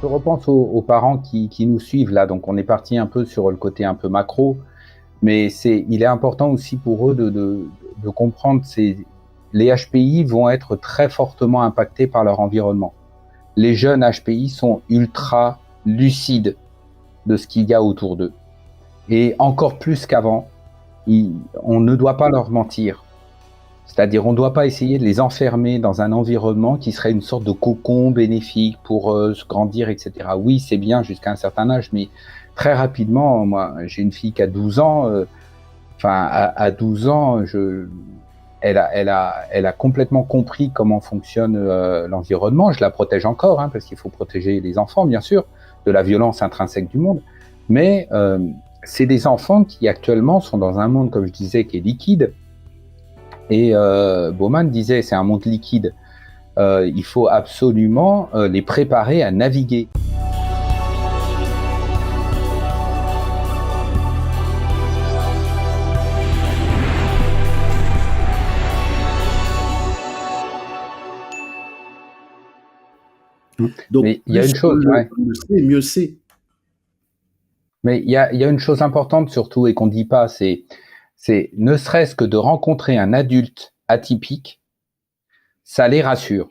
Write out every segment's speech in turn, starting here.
Je repense aux parents qui nous suivent là, donc on est parti un peu sur le côté un peu macro, mais il est important aussi pour eux de comprendre les HPI vont être très fortement impactés par leur environnement. Les jeunes HPI sont ultra lucides de ce qu'il y a autour d'eux. Et encore plus qu'avant, on ne doit pas leur mentir. C'est-à-dire, on ne doit pas essayer de les enfermer dans un environnement qui serait une sorte de cocon bénéfique pour se grandir, etc. Oui, c'est bien jusqu'à un certain âge, mais très rapidement, moi, j'ai une fille qui a 12 ans, à 12 ans, elle a complètement compris comment fonctionne l'environnement. Je la protège encore, hein, parce qu'il faut protéger les enfants, bien sûr, de la violence intrinsèque du monde. Mais c'est des enfants qui actuellement sont dans un monde, comme je disais, qui est liquide. Et Bauman disait, c'est un monde liquide. Il faut absolument les préparer à naviguer. Donc, mais il y a une chose, le sait, mieux c'est. Mais il y a une chose importante surtout et qu'on ne dit pas, c'est ne serait-ce que de rencontrer un adulte atypique, ça les rassure.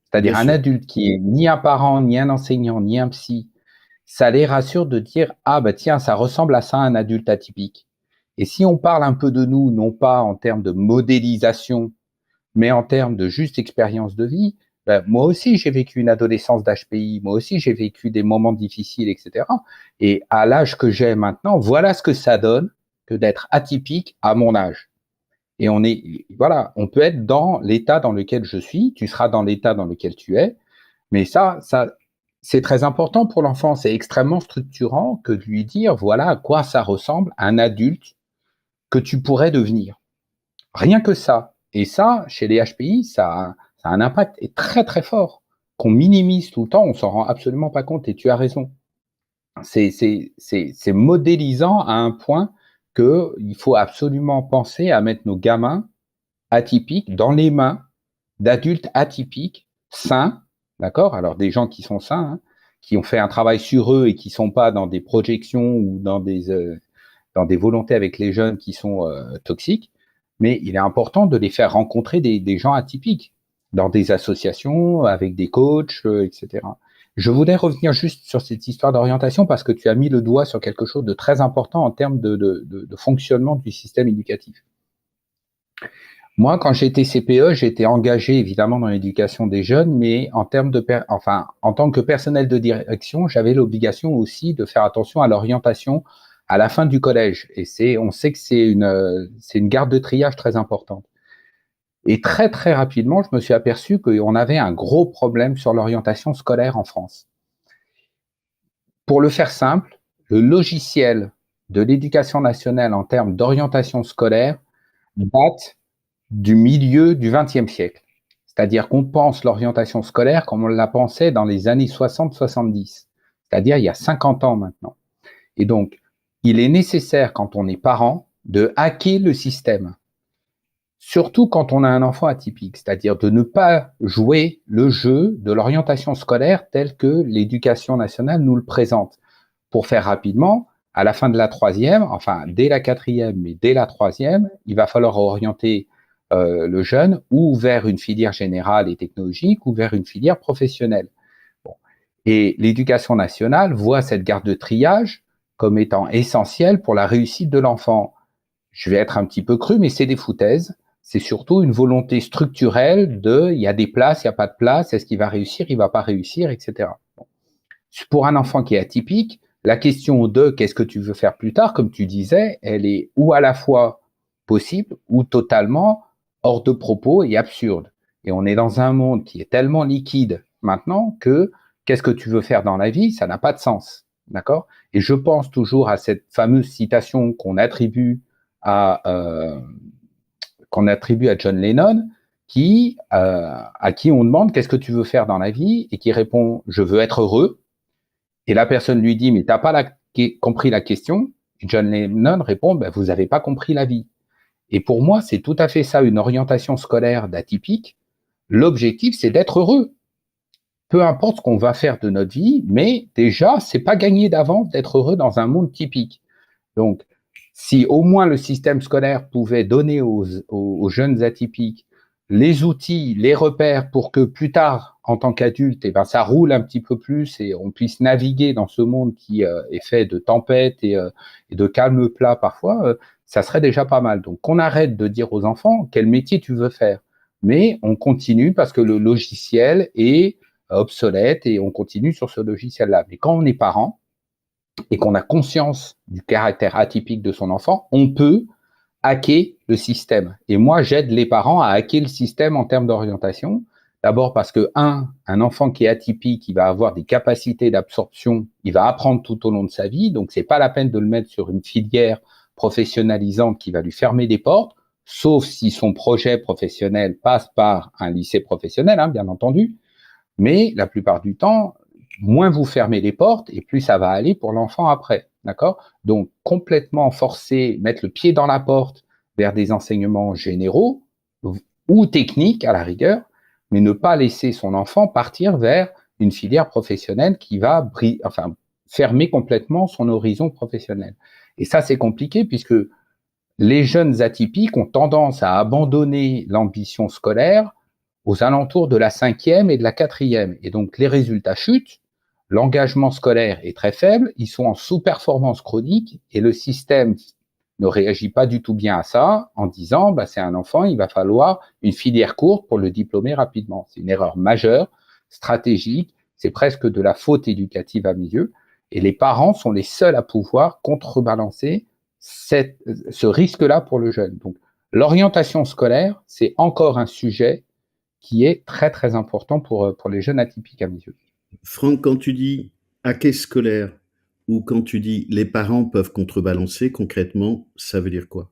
C'est-à-dire un adulte qui est ni un parent, ni un enseignant, ni un psy, ça les rassure de dire « Ah bah tiens, ça ressemble à ça un adulte atypique ». Et si on parle un peu de nous, non pas en termes de modélisation, mais en termes de juste expérience de vie, ben, moi aussi j'ai vécu une adolescence d'HPI, moi aussi j'ai vécu des moments difficiles, etc. Et à l'âge que j'ai maintenant, voilà ce que ça donne que d'être atypique à mon âge. Et on peut être dans l'état dans lequel je suis, tu seras dans l'état dans lequel tu es, mais ça, c'est très important pour l'enfant, c'est extrêmement structurant que de lui dire, voilà à quoi ça ressemble un adulte que tu pourrais devenir. Rien que ça. Et ça, chez les HPI, ça a un impact très très fort, qu'on minimise tout le temps, on s'en rend absolument pas compte, et tu as raison. C'est modélisant à un point qu'il faut absolument penser à mettre nos gamins atypiques dans les mains d'adultes atypiques, sains, d'accord? Alors des gens qui sont sains, hein, qui ont fait un travail sur eux et qui sont pas dans des projections ou dans des volontés avec les jeunes qui sont toxiques, mais il est important de les faire rencontrer des gens atypiques dans des associations, avec des coachs, etc. Je voudrais revenir juste sur cette histoire d'orientation parce que tu as mis le doigt sur quelque chose de très important en termes de fonctionnement du système éducatif. Moi, quand j'étais CPE, j'étais engagé évidemment dans l'éducation des jeunes, mais en termes en tant que personnel de direction, j'avais l'obligation aussi de faire attention à l'orientation à la fin du collège. Et on sait que c'est une garde de triage très importante. Et très très rapidement, je me suis aperçu qu'on avait un gros problème sur l'orientation scolaire en France. Pour le faire simple, le logiciel de l'éducation nationale en termes d'orientation scolaire date du milieu du XXe siècle. C'est-à-dire qu'on pense l'orientation scolaire comme on la pensait dans les années 60-70, c'est-à-dire il y a 50 ans maintenant. Et donc, il est nécessaire, quand on est parent, de hacker le système. Surtout quand on a un enfant atypique, c'est-à-dire de ne pas jouer le jeu de l'orientation scolaire tel que l'éducation nationale nous le présente. Pour faire rapidement, à la fin de la troisième, enfin dès la quatrième, mais dès la troisième, il va falloir orienter le jeune ou vers une filière générale et technologique ou vers une filière professionnelle. Bon. Et l'éducation nationale voit cette garde de triage comme étant essentielle pour la réussite de l'enfant. Je vais être un petit peu cru, mais c'est des foutaises. C'est surtout une volonté structurelle il y a des places, il n'y a pas de place, est-ce qu'il va réussir, il ne va pas réussir, etc. Bon. Pour un enfant qui est atypique, la question de qu'est-ce que tu veux faire plus tard, comme tu disais, elle est ou à la fois possible ou totalement hors de propos et absurde. Et on est dans un monde qui est tellement liquide maintenant que qu'est-ce que tu veux faire dans la vie, ça n'a pas de sens. D'accord? Et je pense toujours à cette fameuse citation qu'on attribue à John Lennon, à qui on demande qu'est-ce que tu veux faire dans la vie et qui répond je veux être heureux. Et la personne lui dit mais t'as pas compris la question. Et John Lennon répond ben, vous n'avez pas compris la vie. Et pour moi, c'est tout à fait ça, une orientation scolaire d'atypique. L'objectif, c'est d'être heureux. peu importe ce qu'on va faire de notre vie, mais déjà, c'est pas gagné d'avance d'être heureux dans un monde typique. Donc, si au moins le système scolaire pouvait donner aux jeunes atypiques les outils, les repères pour que plus tard, en tant qu'adulte, eh ben, ça roule un petit peu plus et on puisse naviguer dans ce monde qui est fait de tempêtes et de calme plat parfois, ça serait déjà pas mal. Donc, qu'on arrête de dire aux enfants quel métier tu veux faire. Mais on continue parce que le logiciel est obsolète et on continue sur ce logiciel-là. Mais quand on est parent, et qu'on a conscience du caractère atypique de son enfant, on peut hacker le système. Et moi, j'aide les parents à hacker le système en termes d'orientation. D'abord parce que, un enfant qui est atypique, il va avoir des capacités d'absorption, il va apprendre tout au long de sa vie, donc c'est pas la peine de le mettre sur une filière professionnalisante qui va lui fermer des portes, sauf si son projet professionnel passe par un lycée professionnel, bien entendu. Mais la plupart du temps, moins vous fermez les portes et plus ça va aller pour l'enfant après, d'accord? Donc, complètement forcer, mettre le pied dans la porte vers des enseignements généraux ou techniques à la rigueur, mais ne pas laisser son enfant partir vers une filière professionnelle qui va fermer complètement son horizon professionnel. Et ça, c'est compliqué puisque les jeunes atypiques ont tendance à abandonner l'ambition scolaire aux alentours de la 5e et de la 4e. Et donc, les résultats chutent, l'engagement scolaire est très faible, ils sont en sous-performance chronique et le système ne réagit pas du tout bien à ça en disant c'est un enfant, il va falloir une filière courte pour le diplômer rapidement. C'est une erreur majeure, stratégique, c'est presque de la faute éducative à mes yeux. Et les parents sont les seuls à pouvoir contrebalancer ce risque-là pour le jeune. Donc, l'orientation scolaire, c'est encore un sujet qui est très, très important pour les jeunes atypiques à mes yeux. Franck, quand tu dis hacker scolaire ou quand tu dis les parents peuvent contrebalancer, concrètement, ça veut dire quoi?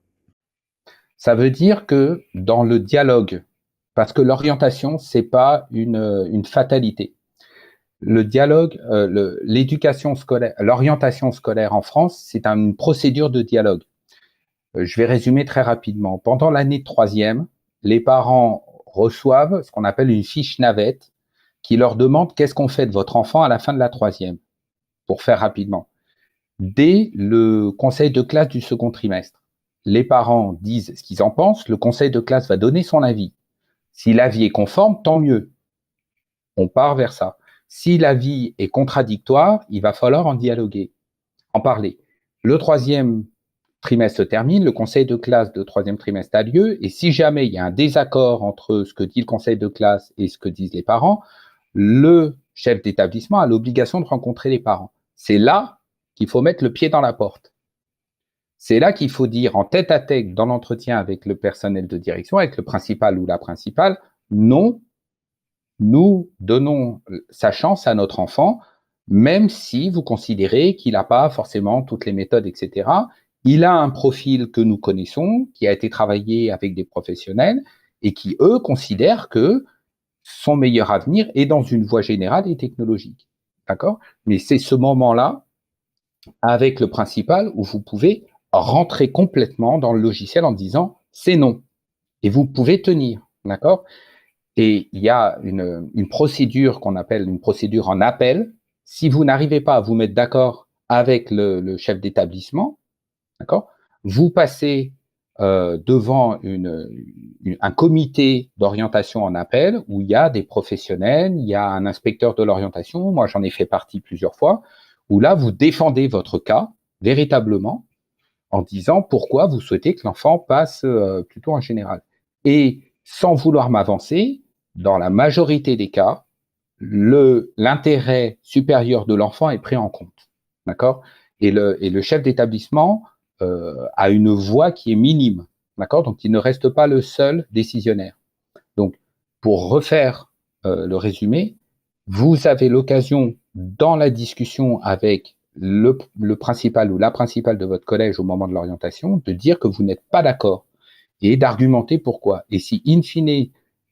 Ça veut dire que dans le dialogue, parce que l'orientation, c'est pas une fatalité. Le dialogue, l'éducation scolaire, l'orientation scolaire en France, c'est une procédure de dialogue. Je vais résumer très rapidement. Pendant l'année de 3e, les parents reçoivent ce qu'on appelle une fiche navette qui leur demande qu'est-ce qu'on fait de votre enfant à la fin de la 3e, pour faire rapidement. Dès le conseil de classe du second trimestre, les parents disent ce qu'ils en pensent, le conseil de classe va donner son avis. Si l'avis est conforme, tant mieux. On part vers ça. Si l'avis est contradictoire, il va falloir en dialoguer, en parler. Le 3e trimestre se termine, le conseil de classe de 3e trimestre a lieu, et si jamais il y a un désaccord entre ce que dit le conseil de classe et ce que disent les parents, le chef d'établissement a l'obligation de rencontrer les parents. C'est là qu'il faut mettre le pied dans la porte. C'est là qu'il faut dire en tête-à-tête dans l'entretien avec le personnel de direction, avec le principal ou la principale, non, nous donnons sa chance à notre enfant, même si vous considérez qu'il n'a pas forcément toutes les méthodes, etc. Il a un profil que nous connaissons, qui a été travaillé avec des professionnels et qui, eux, considèrent que son meilleur avenir est dans une voie générale et technologique. D'accord? Mais c'est ce moment-là, avec le principal, où vous pouvez rentrer complètement dans le logiciel en disant c'est non. Et vous pouvez tenir. D'accord? Et il y a une procédure qu'on appelle une procédure en appel. Si vous n'arrivez pas à vous mettre d'accord avec le chef d'établissement, d'accord, vous passez devant un comité d'orientation en appel où il y a des professionnels, il y a un inspecteur de l'orientation, moi j'en ai fait partie plusieurs fois, où là vous défendez votre cas véritablement en disant pourquoi vous souhaitez que l'enfant passe plutôt en général. Et sans vouloir m'avancer, dans la majorité des cas, l'intérêt supérieur de l'enfant est pris en compte. D'accord? Et le chef d'établissement a une voix qui est minime. D'accord? Donc, il ne reste pas le seul décisionnaire. Donc, pour refaire le résumé, vous avez l'occasion, dans la discussion avec le principal ou la principale de votre collège au moment de l'orientation, de dire que vous n'êtes pas d'accord et d'argumenter pourquoi. Et si, in fine,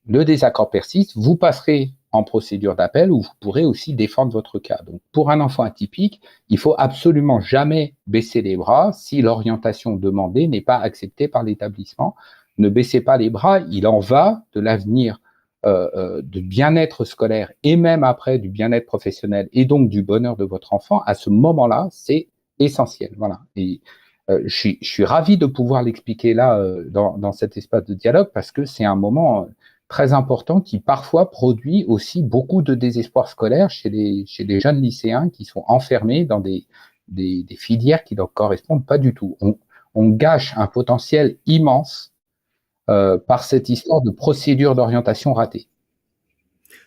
le désaccord persiste, vous passerez en procédure d'appel où vous pourrez aussi défendre votre cas. Donc, pour un enfant atypique, il faut absolument jamais baisser les bras si l'orientation demandée n'est pas acceptée par l'établissement. Ne baissez pas les bras, il en va de l'avenir de bien-être scolaire et même après du bien-être professionnel et donc du bonheur de votre enfant, à ce moment-là, c'est essentiel. Voilà. Et je suis ravi de pouvoir l'expliquer là dans cet espace de dialogue parce que c'est un moment très important qui parfois produit aussi beaucoup de désespoir scolaire chez les jeunes lycéens qui sont enfermés dans des filières qui ne leur correspondent pas du tout. On gâche un potentiel immense par cette histoire de procédure d'orientation ratée.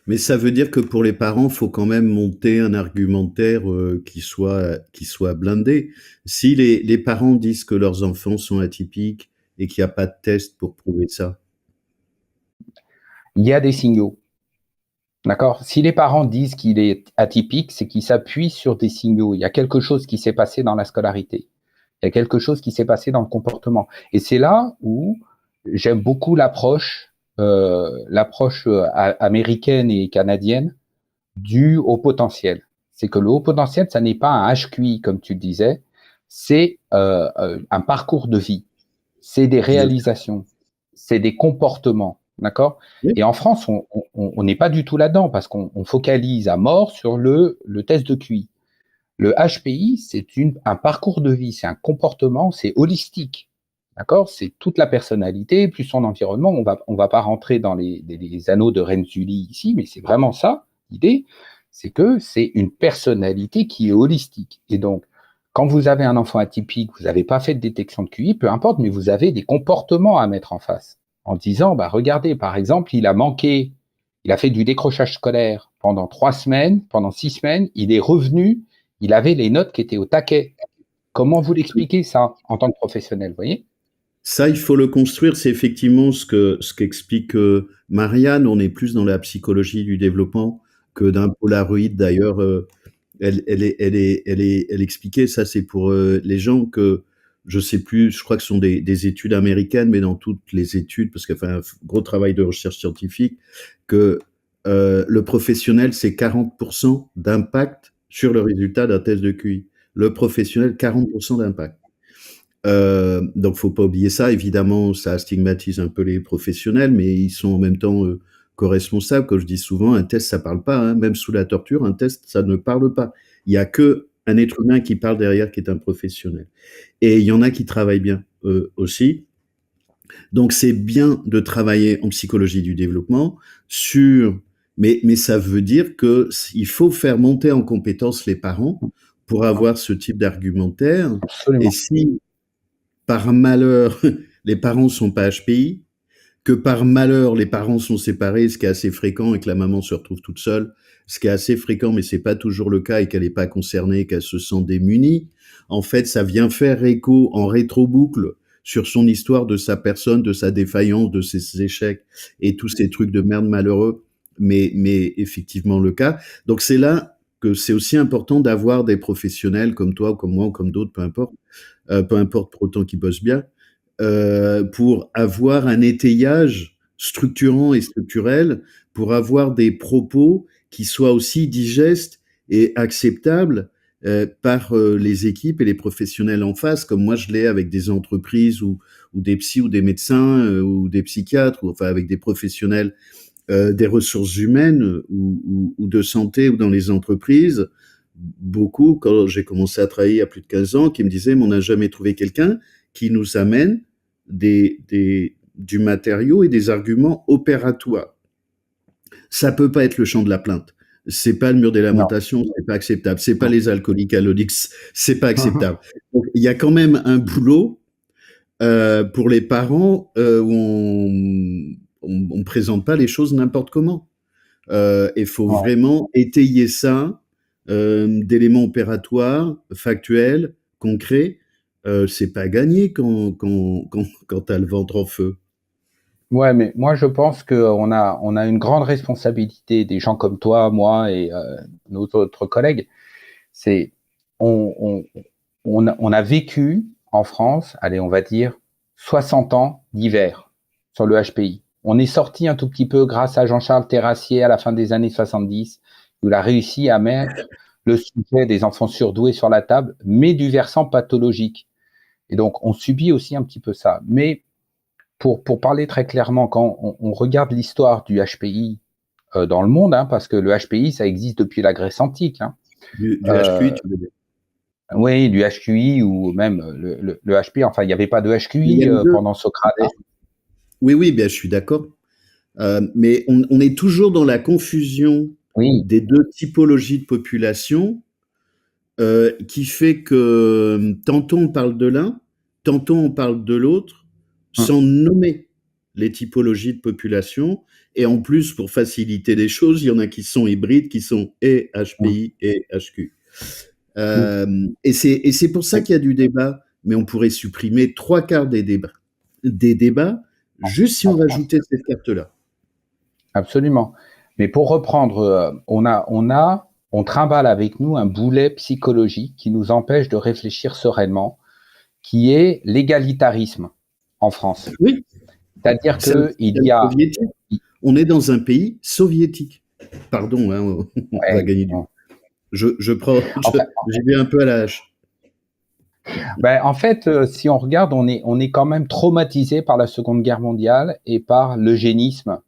Mais ça veut dire que pour les parents, il faut quand même monter un argumentaire qui soit blindé. Si les parents disent que leurs enfants sont atypiques et qu'il n'y a pas de test pour prouver ça. Il y a des signaux. D'accord? Si les parents disent qu'il est atypique, c'est qu'ils s'appuient sur des signaux. Il y a quelque chose qui s'est passé dans la scolarité. Il y a quelque chose qui s'est passé dans le comportement. Et c'est là où j'aime beaucoup l'approche américaine et canadienne du haut potentiel. C'est que le haut potentiel, ça n'est pas un HQI, comme tu le disais, c'est un parcours de vie, c'est des réalisations, c'est des comportements, d'accord? Oui. Et en France, on n'est pas du tout là-dedans parce qu'on focalise à mort sur le test de QI. Le HPI, c'est un parcours de vie, c'est un comportement, c'est holistique. D'accord? C'est toute la personnalité, plus son environnement. On va pas rentrer dans les anneaux de Renzulli ici, mais c'est vraiment ça, l'idée. C'est que c'est une personnalité qui est holistique. Et donc, quand vous avez un enfant atypique, vous n'avez pas fait de détection de QI, peu importe, mais vous avez des comportements à mettre en face. En disant, bah, regardez, par exemple, il a fait du décrochage scolaire pendant 3 semaines, pendant 6 semaines, il est revenu, il avait les notes qui étaient au taquet. Comment vous l'expliquez ça en tant que professionnel, vous voyez? Ça, il faut le construire. C'est effectivement ce qu'explique Marianne. On est plus dans la psychologie du développement que d'un Polaroid. D'ailleurs, elle expliquait, ça c'est pour les gens que, je sais plus, je crois que ce sont des études américaines, mais dans toutes les études, parce qu'elle fait un gros travail de recherche scientifique, que le professionnel, c'est 40% d'impact sur le résultat d'un test de QI. Le professionnel, 40% d'impact. Donc faut pas oublier ça. Évidemment, ça stigmatise un peu les professionnels, mais ils sont en même temps co-responsables. Comme je dis souvent, un test, ça parle pas, hein. Même sous la torture, un test, ça ne parle pas. Il y a que un être humain qui parle derrière, qui est un professionnel. Et il y en a qui travaillent bien aussi. Donc c'est bien de travailler en psychologie du développement mais ça veut dire que il faut faire monter en compétence les parents pour avoir ce type d'argumentaire. Et Absolument. si par malheur, les parents sont pas HPI, que par malheur, les parents sont séparés, ce qui est assez fréquent, et que la maman se retrouve toute seule, ce qui est assez fréquent, mais c'est pas toujours le cas, et qu'elle n'est pas concernée, qu'elle se sent démunie. En fait, ça vient faire écho en rétro-boucle sur son histoire de sa personne, de sa défaillance, de ses échecs, et tous ces trucs de merde malheureux, mais effectivement le cas. Donc c'est là que c'est aussi important d'avoir des professionnels comme toi, ou comme moi, ou comme d'autres, peu importe pour autant qu'ils bossent bien, pour avoir un étayage structurant et structurel, pour avoir des propos qui soient aussi digestes et acceptables par les équipes et les professionnels en face, comme moi je l'ai avec des entreprises ou des psys ou des médecins ou des psychiatres, ou enfin avec des professionnels des ressources humaines ou de santé ou dans les entreprises. Beaucoup, quand j'ai commencé à travailler il y a plus de 15 ans, qui me disaient, mais on n'a jamais trouvé quelqu'un qui nous amène du matériau et des arguments opératoires. Ça peut pas être le champ de la plainte. C'est pas le mur des Non. lamentations, c'est pas acceptable. C'est pas les alcooliques anonymes, c'est pas Non. acceptable. Donc, il y a quand même un boulot pour les parents où on présente pas les choses n'importe comment. Il faut Ouais. vraiment étayer ça d'éléments opératoires, factuels, concrets. C'est pas gagné quand tu as le ventre en feu. Ouais, mais moi je pense on a une grande responsabilité, des gens comme toi, moi et nos autres collègues. C'est on, on, on a vécu en France, allez, on va dire 60 ans d'hiver sur le HPI. On est sorti un tout petit peu grâce à Jean-Charles Terrassier à la fin des années 70, où il a réussi à mettre le sujet des enfants surdoués sur la table, mais du versant pathologique. Et donc on subit aussi un petit peu ça. Mais pour parler très clairement, quand on regarde l'histoire du HPI dans le monde, hein, parce que le HPI, ça existe depuis la Grèce antique. Hein. Du HQI, tu veux dire? Oui, du HQI ou même le HPI. Enfin, il n'y avait pas de Il y a HQI les deux. pendant Socrate. Hein. Oui, oui, bien, je suis d'accord. Mais on est toujours dans la confusion Oui. des deux typologies de population, qui fait que tantôt on parle de l'un, tantôt on parle de l'autre, Hum, sans nommer les typologies de population. Et en plus, pour faciliter les choses, il y en a qui sont hybrides, qui sont et hum, HPI et HQ. hum. Et c'est pour ça Oui, qu'il y a du débat, mais on pourrait supprimer trois quarts des débats juste si en on France. rajoutait cette carte-là. Absolument. Mais pour reprendre, on trimballe avec nous un boulet psychologique qui nous empêche de réfléchir sereinement, qui est l'égalitarisme en France. Oui, C'est-à-dire c'est un que il système y a, soviétique. On est dans un pays soviétique. Pardon, hein, on va ouais, gagner du. bon. Je prends, Enfin, j'y vais un peu à la hache. ben, en fait, si on regarde, on est quand même traumatisé par la Seconde Guerre mondiale et par l'eugénisme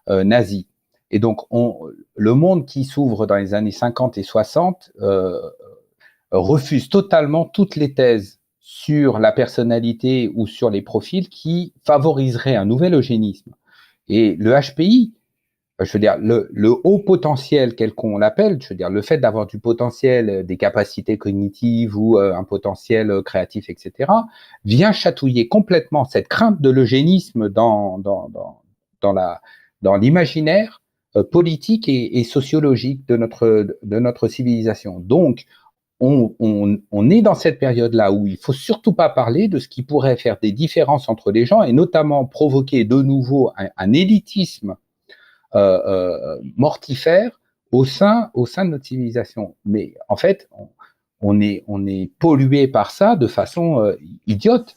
nazi. Et donc, le monde qui s'ouvre dans les années 50 et 60 refuse totalement toutes les thèses sur la personnalité ou sur les profils qui favoriseraient un nouvel eugénisme. Et le HPI, je veux dire, le haut potentiel, quel qu'on l'appelle, je veux dire, le fait d'avoir du potentiel, des capacités cognitives ou un potentiel créatif, etc., vient chatouiller complètement cette crainte de l'eugénisme dans l'imaginaire politique et sociologique de notre civilisation. Donc, on est dans cette période-là où il ne faut surtout pas parler de ce qui pourrait faire des différences entre les gens et notamment provoquer de nouveau un élitisme mortifère au sein de notre civilisation. Mais en fait, on est pollué par ça de façon idiote.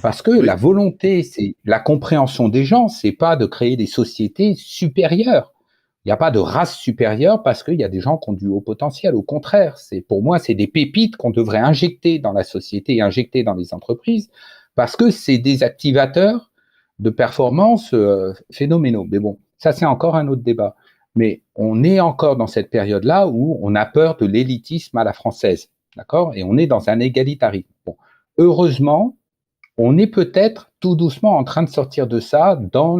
Parce que la Oui, volonté, c'est la compréhension des gens, c'est pas de créer des sociétés supérieures. Il n'y a pas de race supérieure parce qu'il y a des gens qui ont du haut potentiel. Au contraire, pour moi, c'est des pépites qu'on devrait injecter dans la société et injecter dans les entreprises parce que c'est des activateurs de performance phénoménaux. Mais bon, ça, c'est encore un autre débat. Mais on est encore dans cette période-là où on a peur de l'élitisme à la française. D'accord. Et on est dans un égalitarisme. Bon. Heureusement, on est peut-être tout doucement en train de sortir de ça dans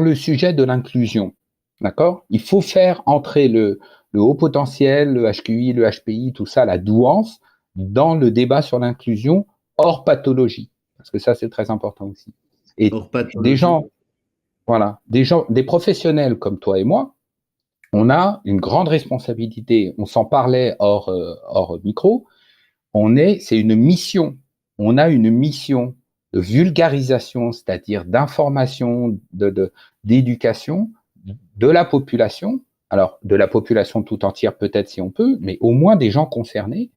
le sujet de l'inclusion. D'accord. Il faut faire entrer le haut potentiel, le HQI, le HPI, tout ça, la douance, dans le débat sur l'inclusion hors pathologie. Parce que ça, c'est très important aussi. Et hors des pathologie. gens, voilà, des professionnels comme toi et moi, on a une grande responsabilité. On s'en parlait hors micro. C'est une mission. On a une mission de vulgarisation, c'est-à-dire d'information, d'éducation de la population. Alors, de la population tout entière, peut-être si on peut, mais au moins des gens concernés.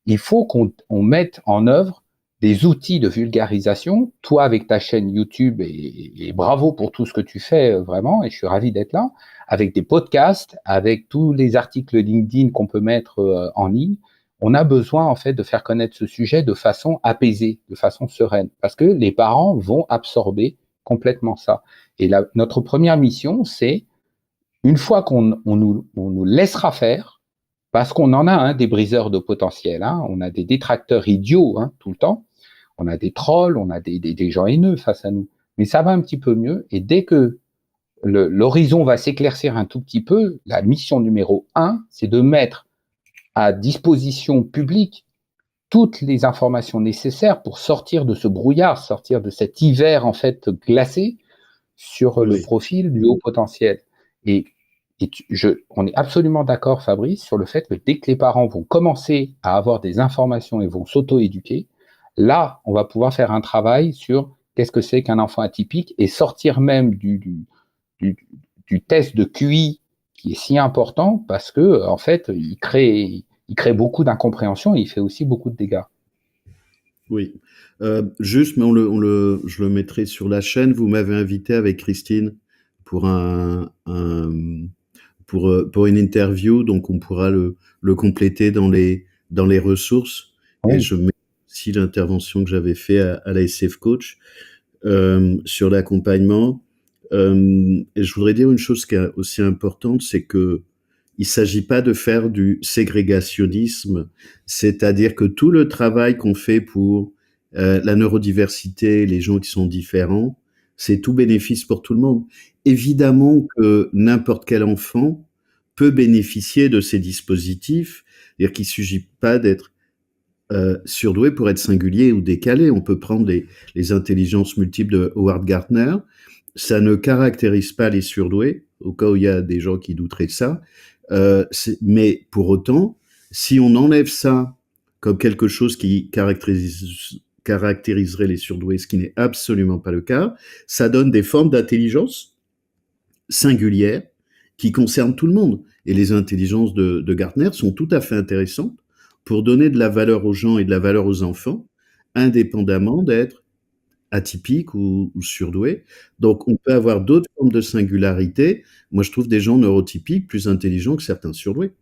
Il faut qu'on mette en œuvre des outils de vulgarisation. Toi, avec ta chaîne YouTube, et bravo pour tout ce que tu fais, vraiment, et je suis ravi d'être là, avec des podcasts, avec tous les articles LinkedIn qu'on peut mettre en ligne. On a besoin, en fait, de faire connaître ce sujet de façon apaisée, de façon sereine, parce que les parents vont absorber complètement ça. Et notre première mission, c'est, une fois on nous laissera faire, parce qu'on en a des briseurs de potentiel, hein, on a des détracteurs idiots tout le temps, on a des trolls, on a des gens haineux face à nous. Mais ça va un petit peu mieux, et dès que l'horizon va s'éclaircir un tout petit peu, la mission numéro 1, c'est de mettre à disposition publique toutes les informations nécessaires pour sortir de ce brouillard, sortir de cet hiver en fait glacé sur le Oui, profil du haut potentiel. Et, on est absolument d'accord, Fabrice, sur le fait que dès que les parents vont commencer à avoir des informations et vont s'auto-éduquer, là, on va pouvoir faire un travail sur qu'est-ce que c'est qu'un enfant atypique et sortir même du, du test de QI qui est si important parce que, en fait, il crée beaucoup d'incompréhension et il fait aussi beaucoup de dégâts. oui. Juste, mais je le mettrai sur la chaîne. Vous m'avez invité avec Christine pour pour une interview, donc on pourra le compléter dans les ressources. Et Oui, je mets aussi l'intervention que j'avais fait à la SF Coach. sur l'accompagnement. Et je voudrais dire une chose qui est aussi importante, c'est que il s'agit pas de faire du ségrégationnisme, c'est-à-dire que tout le travail qu'on fait pour la neurodiversité, les gens qui sont différents, c'est tout bénéfice pour tout le monde. Évidemment que n'importe quel enfant peut bénéficier de ces dispositifs, c'est-à-dire qu'il ne suffit pas d'être surdoué pour être singulier ou décalé. On peut prendre les intelligences multiples de Howard Gardner. Ça ne caractérise pas les surdoués, au cas où il y a des gens qui douteraient de ça. Mais pour autant, si on enlève ça comme quelque chose qui caractériserait les surdoués, ce qui n'est absolument pas le cas, ça donne des formes d'intelligence singulières qui concernent tout le monde. Et les intelligences de Gardner sont tout à fait intéressantes pour donner de la valeur aux gens et de la valeur aux enfants, indépendamment d'être atypique ou surdoué. Donc, on peut avoir d'autres formes de singularité. Moi, je trouve des gens neurotypiques plus intelligents que certains surdoués,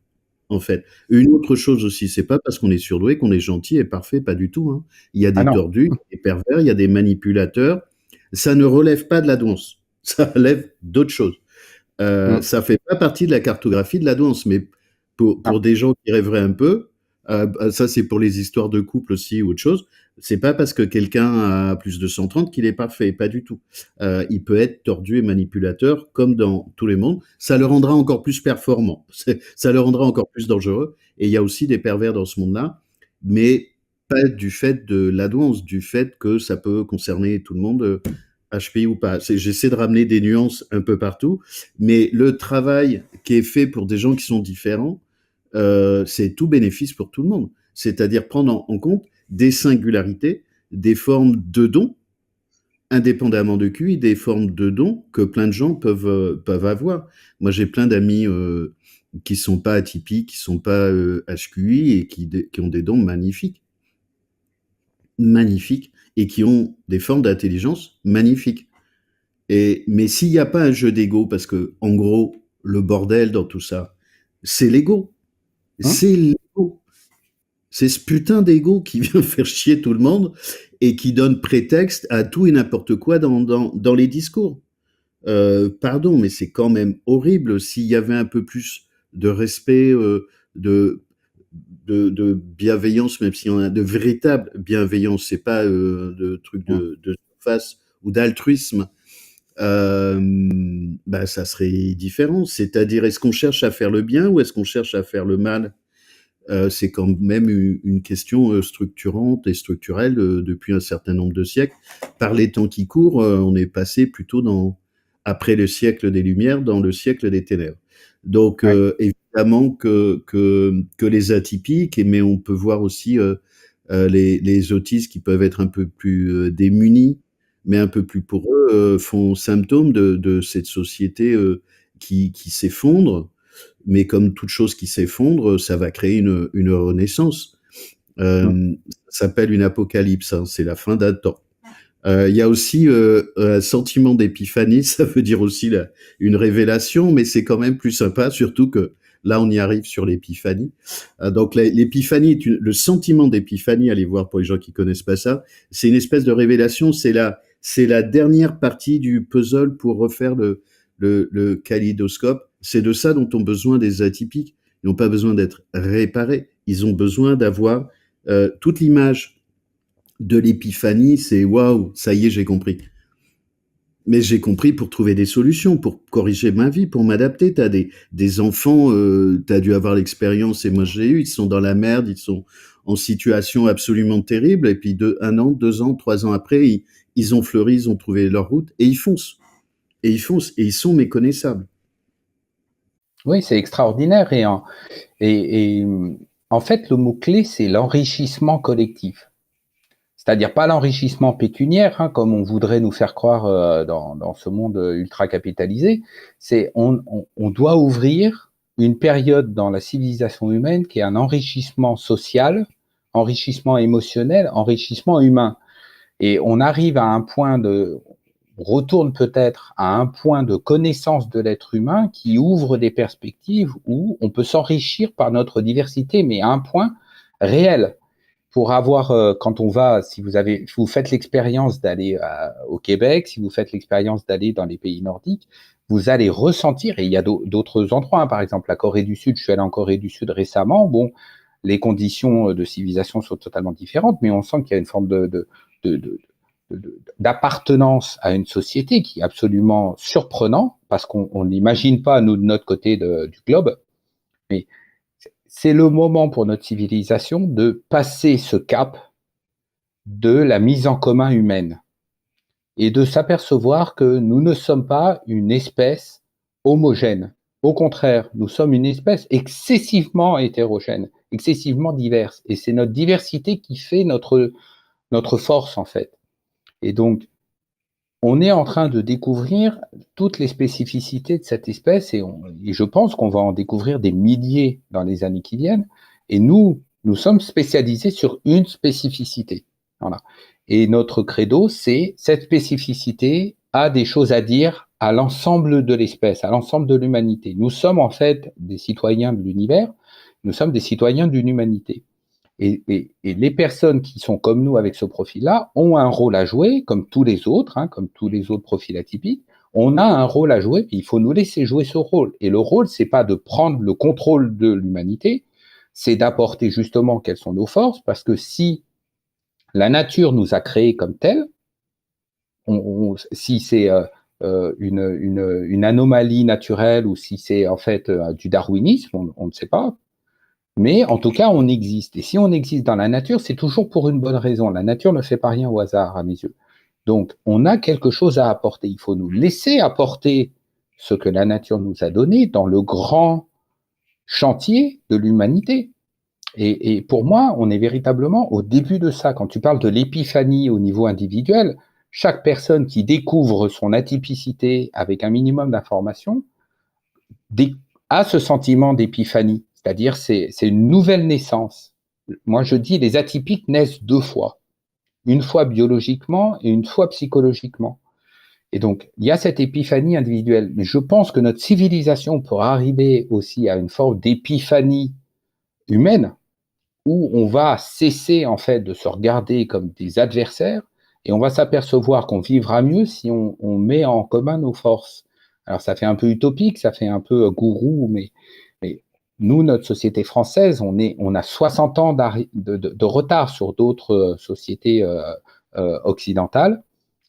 en fait. Une autre chose aussi, c'est pas parce qu'on est surdoué qu'on est gentil et parfait, pas du tout, hein. Il y a Ah des non. tordus, des pervers, il y a des manipulateurs. Ça ne relève pas de la douance. Ça relève d'autres choses. Mm. Ça fait pas partie de la cartographie de la douance, mais Ah. pour des gens qui rêveraient un peu, ça c'est pour les histoires de couple aussi ou autre chose, c'est pas parce que quelqu'un a plus de 130 qu'il est parfait, pas du tout. Il peut être tordu et manipulateur comme dans tous les mondes. Ça le rendra encore plus performant, ça le rendra encore plus dangereux. Et il y a aussi des pervers dans ce monde-là, mais pas du fait de la douance, du fait que ça peut concerner tout le monde, HPI ou pas. J'essaie de ramener des nuances un peu partout, mais le travail qui est fait pour des gens qui sont différents, c'est tout bénéfice pour tout le monde. C'est-à-dire prendre en compte des singularités, des formes de dons, indépendamment de QI, des formes de dons que plein de gens peuvent avoir. Moi, j'ai plein d'amis qui sont pas atypiques, qui sont pas HQI et qui ont des dons magnifiques, magnifiques, et qui ont des formes d'intelligence magnifiques. Mais s'il n'y a pas un jeu d'ego, parce que, en gros, le bordel dans tout ça, c'est l'ego. Mm. C'est l'ego. C'est ce putain d'ego qui vient faire chier tout le monde et qui donne prétexte à tout et n'importe quoi dans les discours. Pardon, mais c'est quand même horrible s'il y avait un peu plus de respect, de, de bienveillance, même s'il y en a de véritable bienveillance, c'est pas de trucs Mm. de surface ou d'altruisme. Bah, ça serait différent. C'est-à-dire, est-ce qu'on cherche à faire le bien ou est-ce qu'on cherche à faire le mal? C'est quand même une question structurante et structurelle depuis un certain nombre de siècles. Par les temps qui courent, on est passé plutôt après le siècle des Lumières, dans le siècle des ténèbres. Donc, Ouais. évidemment que les atypiques, mais on peut voir aussi les autistes qui peuvent être un peu plus démunis, mais un peu plus pour eux, font symptôme de cette société qui s'effondre. Mais comme toute chose qui s'effondre, ça va créer une renaissance. Mm. Ça s'appelle une apocalypse, hein, c'est la fin d'un temps. Il y a aussi un sentiment d'épiphanie, ça veut dire aussi une révélation, mais c'est quand même plus sympa, surtout que là on y arrive sur l'épiphanie. Donc l'épiphanie, le sentiment d'épiphanie, allez voir pour les gens qui connaissent pas ça, c'est une espèce de révélation, c'est la dernière partie du puzzle pour refaire le kaléidoscope. C'est de ça dont ont besoin des atypiques. Ils n'ont pas besoin d'être réparés, ils ont besoin d'avoir toute l'image de l'épiphanie, c'est waouh, ça y est, j'ai compris. Mais j'ai compris pour trouver des solutions, pour corriger ma vie, pour m'adapter. T'as des enfants, t'as dû avoir l'expérience, et moi je l'ai eu, ils sont dans la merde, ils sont en situation absolument terrible, et puis un an, 2 ans, 3 ans après, ils ont fleuri, ils ont trouvé leur route, et ils foncent. Et ils foncent, et ils sont méconnaissables. Oui, c'est extraordinaire. En fait, le mot-clé, c'est l'enrichissement collectif. C'est-à-dire pas l'enrichissement pécuniaire, hein, comme on voudrait nous faire croire dans ce monde ultra capitalisé. On doit ouvrir une période dans la civilisation humaine qui est un enrichissement social, enrichissement émotionnel, enrichissement humain. Et on arrive à un point on retourne peut-être à un point de connaissance de l'être humain qui ouvre des perspectives où on peut s'enrichir par notre diversité, mais à un point réel. Il pour avoir, quand on va, si vous faites l'expérience d'aller au Québec, si vous faites l'expérience d'aller dans les pays nordiques, vous allez ressentir, et il y a d'autres endroits, hein, par exemple la Corée du Sud, je suis allé en Corée du Sud récemment, bon, les conditions de civilisation sont totalement différentes, mais on sent qu'il y a une forme d'appartenance à une société qui est absolument surprenant, parce qu'on n'imagine pas, nous, de notre côté du globe, mais c'est le moment pour notre civilisation de passer ce cap de la mise en commun humaine et de s'apercevoir que nous ne sommes pas une espèce homogène. Au contraire, nous sommes une espèce excessivement hétérogène, excessivement diverse. Et c'est notre diversité qui fait notre force, en fait. Et donc, on est en train de découvrir toutes les spécificités de cette espèce et je pense qu'on va en découvrir des milliers dans les années qui viennent. Et nous sommes spécialisés sur une spécificité. Voilà. Et notre credo, c'est cette spécificité a des choses à dire à l'ensemble de l'espèce, à l'ensemble de l'humanité. Nous sommes en fait des citoyens de l'univers, nous sommes des citoyens d'une humanité. Et les personnes qui sont comme nous avec ce profil-là ont un rôle à jouer, comme tous les autres, hein, comme tous les autres profils atypiques. On a un rôle à jouer, puis il faut nous laisser jouer ce rôle. Et le rôle, c'est pas de prendre le contrôle de l'humanité, c'est d'apporter justement quelles sont nos forces, parce que si la nature nous a créés comme tels, si c'est une anomalie naturelle ou si c'est en fait du darwinisme, on ne sait pas. Mais en tout cas, on existe. Et si on existe dans la nature, c'est toujours pour une bonne raison. La nature ne fait pas rien au hasard, à mes yeux. Donc, on a quelque chose à apporter. Il faut nous laisser apporter ce que la nature nous a donné dans le grand chantier de l'humanité. Et pour moi, on est véritablement au début de ça. Quand tu parles de l'épiphanie au niveau individuel, chaque personne qui découvre son atypicité avec un minimum d'information a ce sentiment d'épiphanie. C'est-à-dire, c'est une nouvelle naissance. Moi, je dis, les atypiques naissent deux fois. Une fois biologiquement et une fois psychologiquement. Et donc, il y a cette épiphanie individuelle. Mais je pense que notre civilisation pourra arriver aussi à une forme d'épiphanie humaine, où on va cesser, en fait, de se regarder comme des adversaires, et on va s'apercevoir qu'on vivra mieux si on met en commun nos forces. Alors, ça fait un peu utopique, ça fait un peu gourou, mais nous, notre société française, on a 60 ans de retard sur d'autres sociétés occidentales,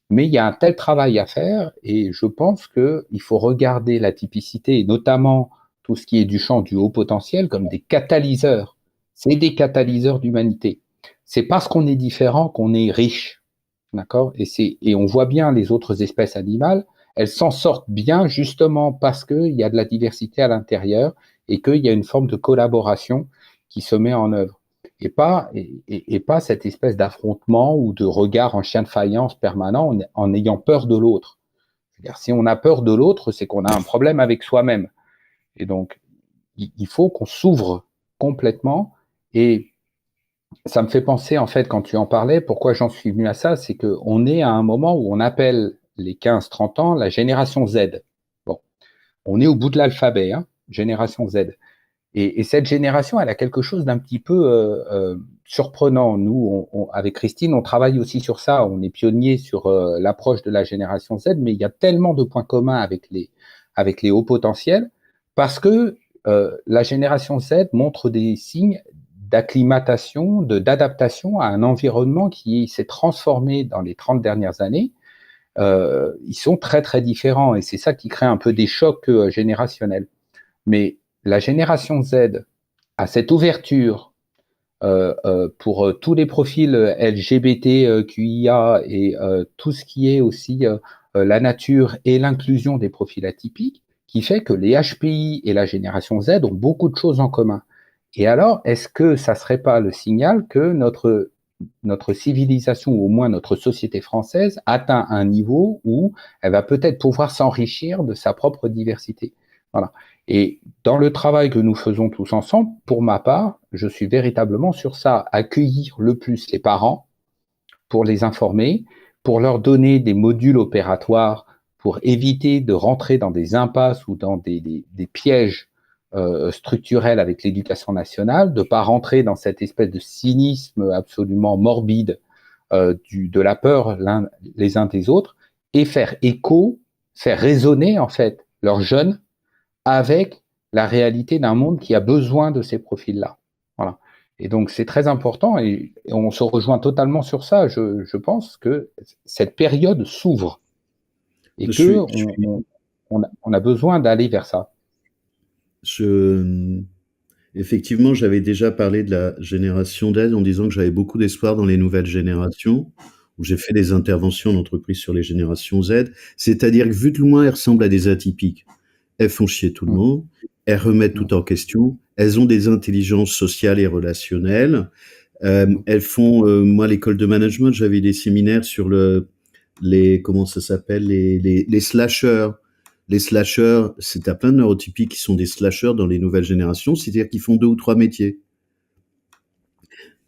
mais il y a un tel travail à faire et je pense qu'il faut regarder la typicité et notamment tout ce qui est du champ du haut potentiel comme des catalyseurs. C'est des catalyseurs d'humanité. C'est parce qu'on est différent qu'on est riche, d'accord ? Et on voit bien les autres espèces animales, elles s'en sortent bien justement parce qu'il y a de la diversité à l'intérieur et qu'il y a une forme de collaboration qui se met en œuvre. Et pas cette espèce d'affrontement ou de regard en chien de faïence permanent en ayant peur de l'autre. C'est-à-dire, si on a peur de l'autre, c'est qu'on a un problème avec soi-même. Et donc, il faut qu'on s'ouvre complètement. Et ça me fait penser, en fait, quand tu en parlais, pourquoi j'en suis venu à ça, c'est qu'on est à un moment où on appelle les 15-30 ans la génération Z. Bon, on est au bout de l'alphabet, hein, génération Z. Et cette génération, elle a quelque chose d'un petit peu surprenant. Nous, avec Christine, on travaille aussi sur ça. On est pionniers sur l'approche de la génération Z, mais il y a tellement de points communs avec les hauts potentiels parce que la génération Z montre des signes d'acclimatation, d'adaptation à un environnement qui s'est transformé dans les 30 dernières années. Ils sont très, très différents et c'est ça qui crée un peu des chocs générationnels. Mais la génération Z a cette ouverture pour tous les profils LGBTQIA et tout ce qui est aussi la nature et l'inclusion des profils atypiques, qui fait que les HPI et la génération Z ont beaucoup de choses en commun. Et alors, est-ce que ça serait pas le signal que notre civilisation, ou au moins notre société française, atteint un niveau où elle va peut-être pouvoir s'enrichir de sa propre diversité? Voilà. Et dans le travail que nous faisons tous ensemble, pour ma part, je suis véritablement sur ça, accueillir le plus les parents pour les informer, pour leur donner des modules opératoires, pour éviter de rentrer dans des impasses ou dans des pièges structurel avec l'éducation nationale, de ne pas rentrer dans cette espèce de cynisme absolument morbide de la peur les uns des autres, et faire écho, faire résonner en fait leurs jeunes avec la réalité d'un monde qui a besoin de ces profils-là. Voilà. Et donc c'est très important et on se rejoint totalement sur ça. Je pense que cette période s'ouvre et que on a besoin d'aller vers ça. Effectivement, j'avais déjà parlé de la génération Z en disant que j'avais beaucoup d'espoir dans les nouvelles générations, où j'ai fait des interventions d'entreprise sur les générations Z. C'est-à-dire que vu de loin, elles ressemblent à des atypiques. Elles font chier tout le monde, elles remettent tout en question, elles ont des intelligences sociales et relationnelles. Elles font, moi, l'école de management, j'avais des séminaires sur comment ça s'appelle, les slashers. Les slashers, t'as plein de neurotypiques qui sont des slashers dans les nouvelles générations, c'est-à-dire qu'ils font 2 ou 3 métiers.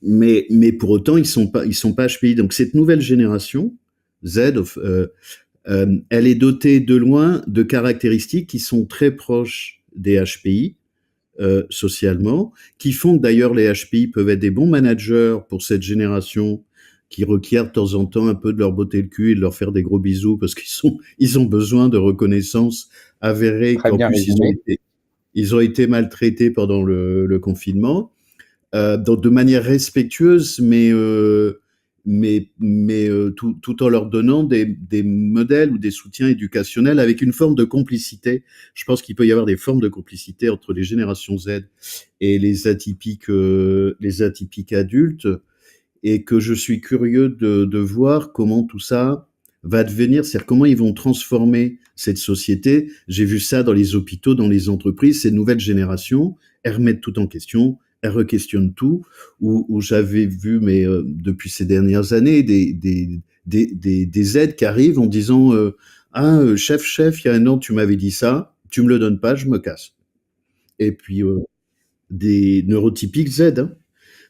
Mais pour autant, ils sont pas HPI. Donc cette nouvelle génération, Z, elle est dotée de loin de caractéristiques qui sont très proches des HPI, socialement, qui font que d'ailleurs les HPI peuvent être des bons managers pour cette génération qui requiert de temps en temps un peu de leur botter le cul et de leur faire des gros bisous parce ils ont besoin de reconnaissance avérée qu'en plus ils ont été maltraités pendant le confinement, donc de manière respectueuse, mais tout en leur donnant des modèles ou des soutiens éducationnels avec une forme de complicité. Je pense qu'il peut y avoir des formes de complicité entre les générations Z et les atypiques adultes, et que je suis curieux de voir comment tout ça va devenir, c'est-à-dire comment ils vont transformer cette société. J'ai vu ça dans les hôpitaux, dans les entreprises, ces nouvelles générations, elles remettent tout en question, elles requestionnent tout, où j'avais vu, mais depuis ces dernières années, des aides qui arrivent en disant chef, il y a un an, tu m'avais dit ça, tu me le donnes pas, je me casse. Et puis, des neurotypiques Z, hein.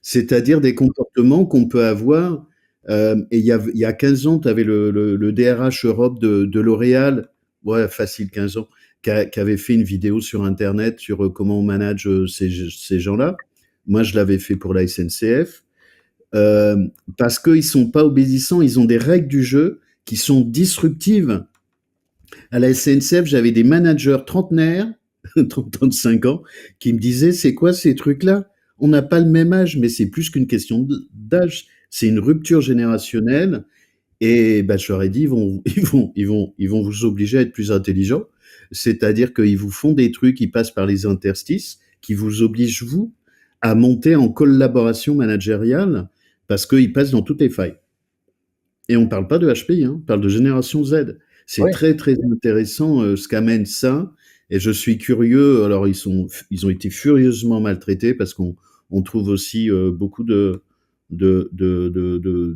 C'est-à-dire des comportements qu'on peut avoir. Et il y a 15 ans, tu avais le DRH Europe de L'Oréal, ouais, facile 15 ans, qui avait fait une vidéo sur Internet sur comment on manage ces gens-là. Moi, je l'avais fait pour la SNCF. Parce qu'ils sont pas obéissants, ils ont des règles du jeu qui sont disruptives. À la SNCF, j'avais des managers trentenaires, 35 ans, qui me disaient, c'est quoi ces trucs-là? On n'a pas le même âge, mais c'est plus qu'une question d'âge. C'est une rupture générationnelle. Et ben, je leur ai dit, ils vont vous obliger à être plus intelligents. C'est-à-dire qu'ils vous font des trucs qui passent par les interstices, qui vous obligent, vous, à monter en collaboration managériale, parce qu'ils passent dans toutes les failles. Et on parle pas de HPI, hein, on parle de génération Z. C'est très, très intéressant ce qu'amène ça. Et je suis curieux. Alors, ils ont été furieusement maltraités parce qu'on trouve aussi beaucoup de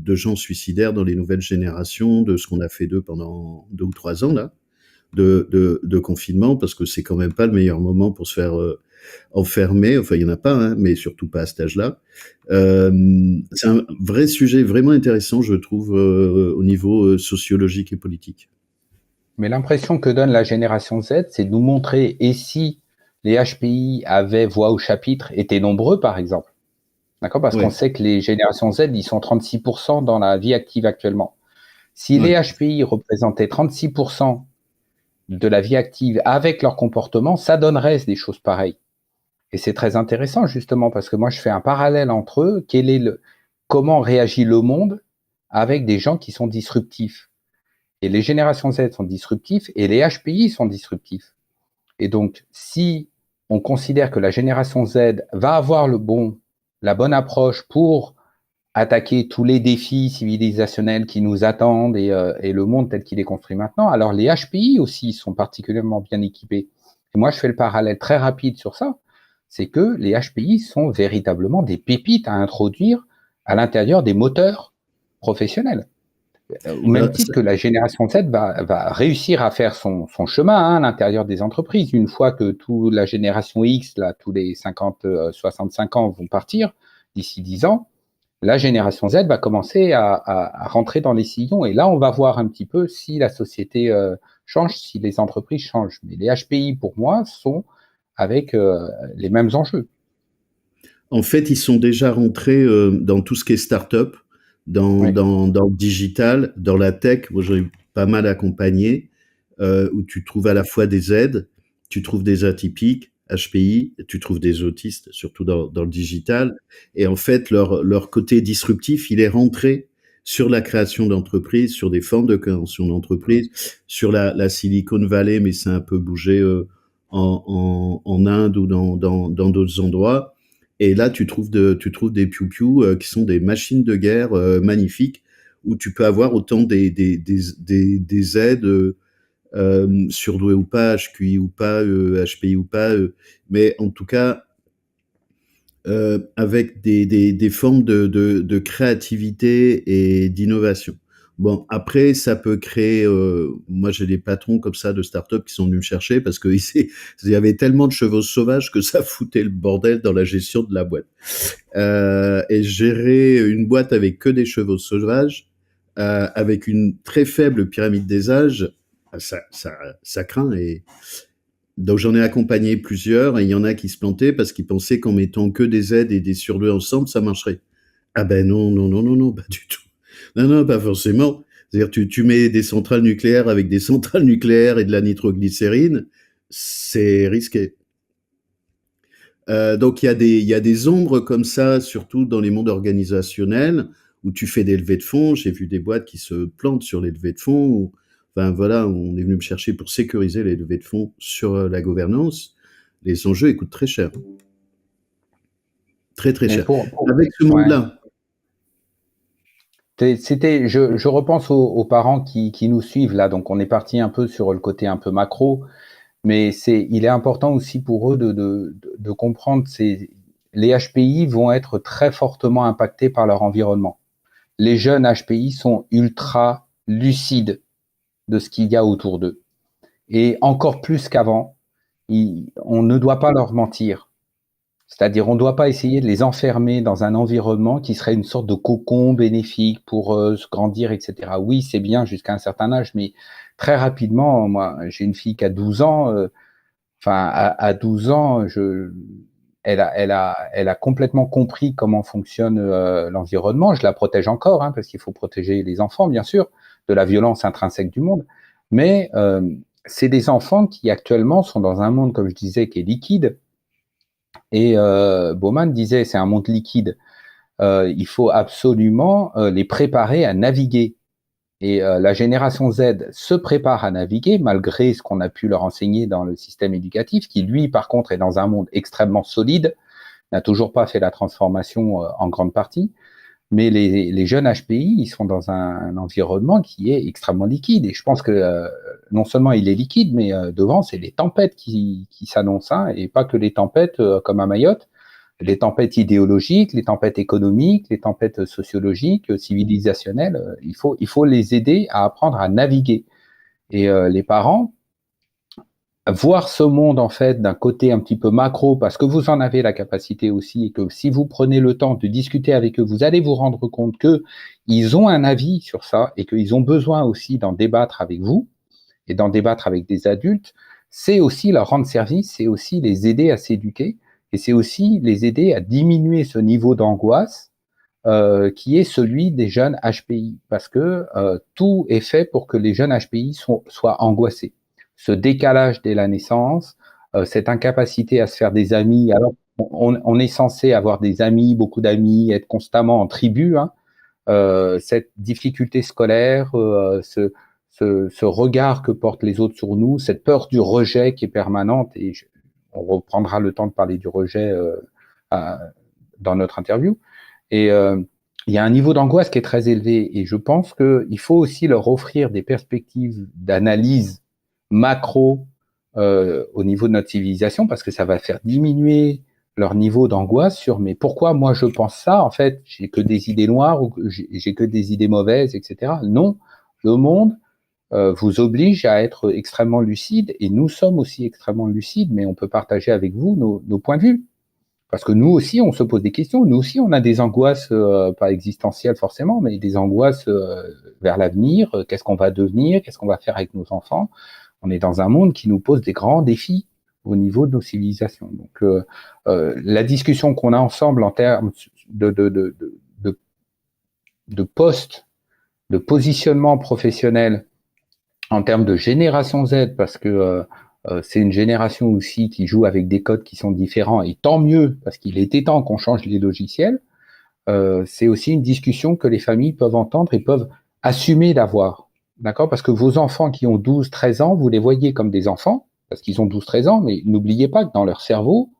gens suicidaires dans les nouvelles générations, de ce qu'on a fait d'eux pendant 2 ou 3 ans, là, de confinement, parce que c'est quand même pas le meilleur moment pour se faire enfermer. Enfin, il y en a pas, hein, mais surtout pas à cet âge-là. C'est un vrai sujet vraiment intéressant, je trouve, au niveau sociologique et politique. Mais l'impression que donne la génération Z, c'est de nous montrer, et si les HPI avaient voix au chapitre, étaient nombreux, par exemple. D'accord? Parce qu'on sait que les générations Z, ils sont 36% dans la vie active actuellement. Si les HPI représentaient 36% de la vie active avec leur comportement, ça donnerait des choses pareilles. Et c'est très intéressant, justement, parce que moi, je fais un parallèle entre eux. Comment réagit le monde avec des gens qui sont disruptifs? Et les générations Z sont disruptifs et les HPI sont disruptifs. Et donc, si on considère que la génération Z va avoir la bonne approche pour attaquer tous les défis civilisationnels qui nous attendent et le monde tel qu'il est construit maintenant, alors les HPI aussi sont particulièrement bien équipés. Et moi, je fais le parallèle très rapide sur ça, c'est que les HPI sont véritablement des pépites à introduire à l'intérieur des moteurs professionnels. Au même titre que la génération Z va réussir à faire son chemin à l'intérieur des entreprises. Une fois que toute la génération X, là, tous les 65 ans vont partir, d'ici 10 ans, la génération Z va commencer à rentrer dans les sillons. Et là, on va voir un petit peu si la société change, si les entreprises changent. Mais les HPI, pour moi, sont avec les mêmes enjeux. En fait, ils sont déjà rentrés dans tout ce qui est start-up, Oui. dans le digital, dans la tech. Moi, j'ai pas mal accompagné, où tu trouves à la fois des aides, tu trouves des atypiques, HPI, tu trouves des autistes, surtout dans le digital. Et en fait, leur côté disruptif, il est rentré sur la création d'entreprises, sur des formes de création d'entreprises, sur la Silicon Valley, mais ça a un peu bougé en Inde ou dans d'autres endroits. Et là, tu trouves des piou-piou qui sont des machines de guerre magnifiques, où tu peux avoir autant des aides surdouées ou pas, HQI ou pas, HPI ou pas, mais en tout cas avec des formes de créativité et d'innovation. Bon, après, ça peut créer. Moi, j'ai des patrons comme ça de start-up qui sont venus me chercher parce qu'il y avait tellement de chevaux sauvages que ça foutait le bordel dans la gestion de la boîte. Et gérer une boîte avec que des chevaux sauvages, avec une très faible pyramide des âges, ça craint. Et donc j'en ai accompagné plusieurs et il y en a qui se plantaient parce qu'ils pensaient qu'en mettant que des aides et des surdoués ensemble, ça marcherait. Ah ben non, non, non, non, non, pas du tout. Non, non, pas forcément. C'est-à-dire tu mets des centrales nucléaires avec des centrales nucléaires et de la nitroglycérine, c'est risqué. Donc il y a des ombres comme ça, surtout dans les mondes organisationnels, où tu fais des levées de fonds. J'ai vu des boîtes qui se plantent sur les levées de fonds. Enfin voilà, on est venu me chercher pour sécuriser les levées de fonds sur la gouvernance. Les enjeux ils coûtent très cher, très très Mais cher. Avec ce ouais. monde-là, Je repense aux parents qui nous suivent là, donc on est parti un peu sur le côté un peu macro, mais il est important aussi pour eux de comprendre les HPI vont être très fortement impactés par leur environnement. Les jeunes HPI sont ultra lucides de ce qu'il y a autour d'eux. Et encore plus qu'avant, on ne doit pas leur mentir. C'est-à-dire, on ne doit pas essayer de les enfermer dans un environnement qui serait une sorte de cocon bénéfique pour se grandir, etc. Oui, c'est bien jusqu'à un certain âge, mais très rapidement, moi, j'ai une fille qui a 12 ans. Enfin, à 12 ans, elle a complètement compris comment fonctionne l'environnement. Je la protège encore, hein, parce qu'il faut protéger les enfants, bien sûr, de la violence intrinsèque du monde. Mais c'est des enfants qui actuellement sont dans un monde, comme je disais, qui est liquide. Et Bauman disait, c'est un monde liquide. Il faut absolument les préparer à naviguer. Et la génération Z se prépare à naviguer malgré ce qu'on a pu leur enseigner dans le système éducatif, qui lui, par contre, est dans un monde extrêmement solide, n'a toujours pas fait la transformation en grande partie. Mais les jeunes HPI, ils sont dans un environnement qui est extrêmement liquide. Et je pense que non seulement il est liquide, mais devant, c'est les tempêtes qui s'annoncent, hein, et pas que les tempêtes comme à Mayotte, les tempêtes idéologiques, les tempêtes économiques, les tempêtes sociologiques, civilisationnelles. Il faut les aider à apprendre à naviguer. Et les parents, voir ce monde en fait d'un côté un petit peu macro, parce que vous en avez la capacité aussi, et que si vous prenez le temps de discuter avec eux, vous allez vous rendre compte qu'ils ont un avis sur ça et qu'ils ont besoin aussi d'en débattre avec vous et d'en débattre avec des adultes. C'est aussi leur rendre service, c'est aussi les aider à s'éduquer et c'est aussi les aider à diminuer ce niveau d'angoisse qui est celui des jeunes HPI, parce que tout est fait pour que les jeunes HPI soient angoissés. Ce décalage dès la naissance, cette incapacité à se faire des amis, alors on est censé avoir des amis, beaucoup d'amis, être constamment en tribu, hein, cette difficulté scolaire, ce regard que portent les autres sur nous, cette peur du rejet qui est permanente, et on reprendra le temps de parler du rejet dans notre interview. Et il y a un niveau d'angoisse qui est très élevé. Et je pense qu'il faut aussi leur offrir des perspectives d'analyse macro au niveau de notre civilisation, parce que ça va faire diminuer leur niveau d'angoisse sur mais pourquoi moi je pense ça, en fait, j'ai que des idées noires ou j'ai que des idées mauvaises, etc. Non, le monde vous oblige à être extrêmement lucide et nous sommes aussi extrêmement lucides, mais on peut partager avec vous nos points de vue. Parce que nous aussi, on se pose des questions. Nous aussi, on a des angoisses, pas existentielles forcément, mais des angoisses vers l'avenir. Qu'est-ce qu'on va devenir? Qu'est-ce qu'on va faire avec nos enfants? On est dans un monde qui nous pose des grands défis. au niveau de nos civilisations. Donc, la discussion qu'on a ensemble en termes de poste, de positionnement professionnel, en termes de génération Z, parce que c'est une génération aussi qui joue avec des codes qui sont différents, et tant mieux, parce qu'il était temps qu'on change les logiciels. C'est aussi une discussion que les familles peuvent entendre et peuvent assumer d'avoir. D'accord? Parce que vos enfants qui ont 12, 13 ans, vous les voyez comme des enfants, parce qu'ils ont 12, 13 ans, mais n'oubliez pas que dans leur cerveau,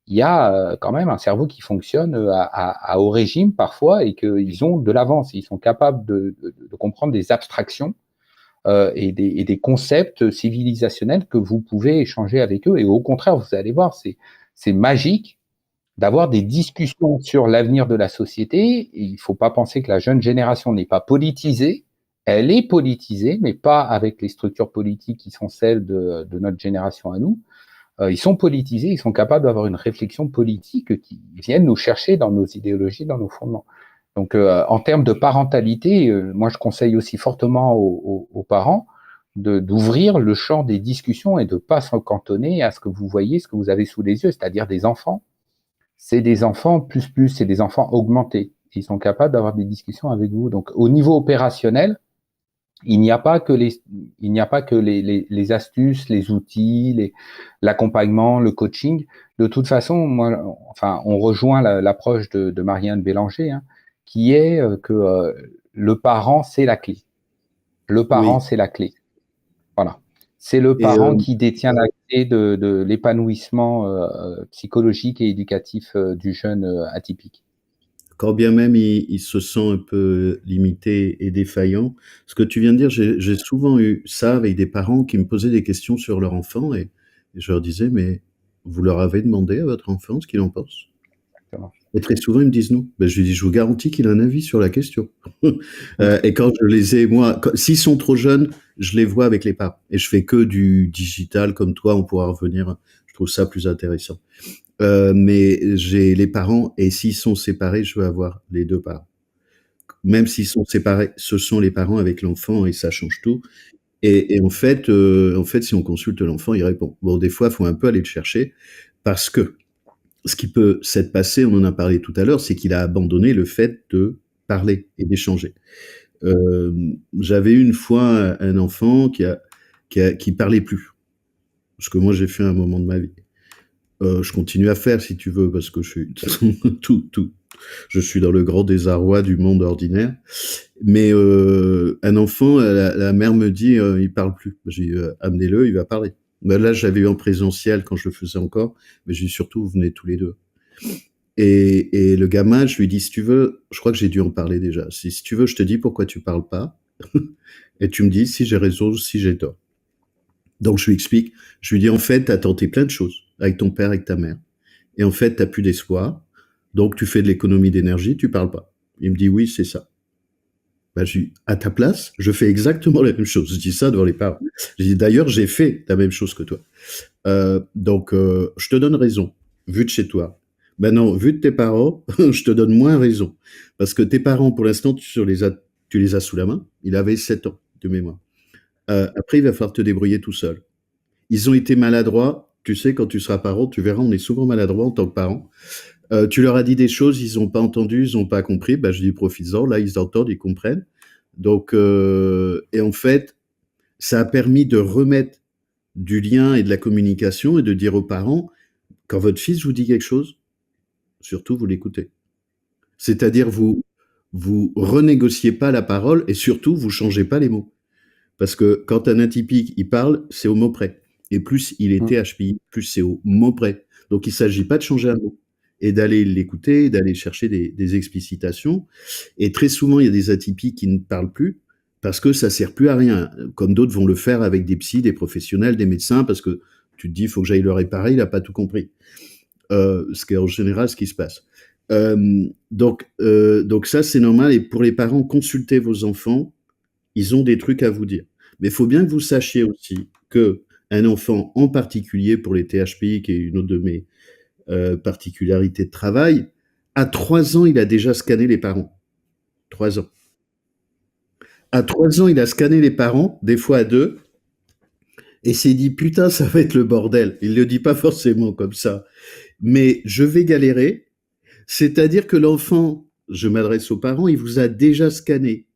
il y a quand même un cerveau qui fonctionne à haut régime parfois et qu'ils ont de l'avance. Ils sont capables de comprendre des abstractions et des concepts civilisationnels que vous pouvez échanger avec eux. Et au contraire, vous allez voir, c'est magique d'avoir des discussions sur l'avenir de la société. Et il ne faut pas penser que la jeune génération n'est pas politisée. Elle est politisée, mais pas avec les structures politiques qui sont celles de notre génération à nous. Ils sont politisés, ils sont capables d'avoir une réflexion politique qui vienne nous chercher dans nos idéologies, dans nos fondements. Donc, en termes de parentalité, moi, je conseille aussi fortement aux parents d'ouvrir le champ des discussions et de ne pas s'en cantonner à ce que vous voyez, ce que vous avez sous les yeux, c'est-à-dire des enfants. C'est des enfants plus, c'est des enfants augmentés. Ils sont capables d'avoir des discussions avec vous. Donc, au niveau opérationnel, il n'y a pas que les astuces, les outils, l'accompagnement, le coaching. De toute façon, moi, enfin, on rejoint l'approche de Marianne Bélanger, hein, qui est que le parent, c'est la clé. Le parent, Oui. c'est la clé. Voilà. C'est le Et parent qui détient la clé de l'épanouissement psychologique et éducatif du jeune atypique. quand bien même il se sent un peu limité et défaillant, ce que tu viens de dire, j'ai souvent eu ça avec des parents qui me posaient des questions sur leur enfant et je leur disais: «Mais vous leur avez demandé à votre enfant ce qu'il en pense?» Exactement. Et très souvent, ils me disent: «Non». Ben, je lui dis: «Je vous garantis qu'il a un avis sur la question». Et quand je les ai moi, s'ils sont trop jeunes, je les vois avec les parents et je fais que du digital comme toi, on pourra revenir, je trouve ça plus intéressant. Mais j'ai les parents et s'ils sont séparés, je veux avoir les 2 parents. Même s'ils sont séparés, ce sont les parents avec l'enfant et ça change tout et en fait, si on consulte l'enfant, il répond. Bon, des fois, il faut un peu aller le chercher parce que ce qui peut s'être passé, on en a parlé tout à l'heure, c'est qu'il a abandonné le fait de parler et d'échanger. J'avais eu une fois un enfant qui parlait plus, ce que moi j'ai fait à un moment de ma vie. Je continue à faire si tu veux parce que je suis tout je suis dans le grand désarroi du monde ordinaire. Mais un enfant, la mère me dit: «Il parle plus». J'ai dit: «Amenez-le, il va parler». Bah, là, j'avais eu en présentiel quand je le faisais encore, mais j'ai dit: «Surtout, venez tous les 2». Et le gamin, je lui dis: «Si tu veux», je crois que j'ai dû en parler déjà. «Si tu veux, je te dis pourquoi tu parles pas et tu me dis si j'ai raison ou si j'ai tort». Donc je lui explique, je lui dis: «En fait, tu as tenté plein de choses avec ton père, avec ta mère et en fait, tu as plus d'espoir, donc tu fais de l'économie d'énergie, tu parles pas». Il me dit: «Oui, c'est ça». Bah, je dis: «À ta place, je fais exactement la même chose». Je dis ça devant les parents. Je dis: «D'ailleurs, j'ai fait la même chose que toi. Donc je te donne raison, vu de chez toi. Maintenant, vu de tes parents, je te donne moins raison. Parce que tes parents, pour l'instant, tu les as sous la main. Il avait 7 ans de mémoire. Après, il va falloir te débrouiller tout seul. Ils ont été maladroits. Tu sais, quand tu seras parent, tu verras, on est souvent maladroit en tant que parent. Tu leur as dit des choses, ils ont pas entendu, ils ont pas compris. Bah, je dis profites-en. Là, ils entendent, ils comprennent. Donc, et en fait, ça a permis de remettre du lien et de la communication et de dire aux parents, quand votre fils vous dit quelque chose, surtout vous l'écoutez. C'est-à-dire vous renégociez pas la parole et surtout vous changez pas les mots. Parce que quand un atypique, il parle, c'est au mot près. Et plus il est Mm. THPI, plus c'est au mot près. Donc il s'agit pas de changer un mot et d'aller l'écouter, d'aller chercher des explicitations. Et très souvent, il y a des atypiques qui ne parlent plus parce que ça sert plus à rien. Comme d'autres vont le faire avec des psys, des professionnels, des médecins, parce que tu te dis, il faut que j'aille le réparer, il a pas tout compris. Ce qui est en général ce qui se passe. Donc ça, c'est normal. Et pour les parents, consultez vos enfants. Ils ont des trucs à vous dire. Mais il faut bien que vous sachiez aussi que un enfant, en particulier pour les THPI, qui est une autre de mes particularités de travail, à 3 ans, il a déjà scanné les parents. 3 ans. À 3 ans, il a scanné les parents, des fois à 2, et s'est dit putain ça va être le bordel. Il le dit pas forcément comme ça, mais je vais galérer. C'est-à-dire que l'enfant, je m'adresse aux parents, il vous a déjà scanné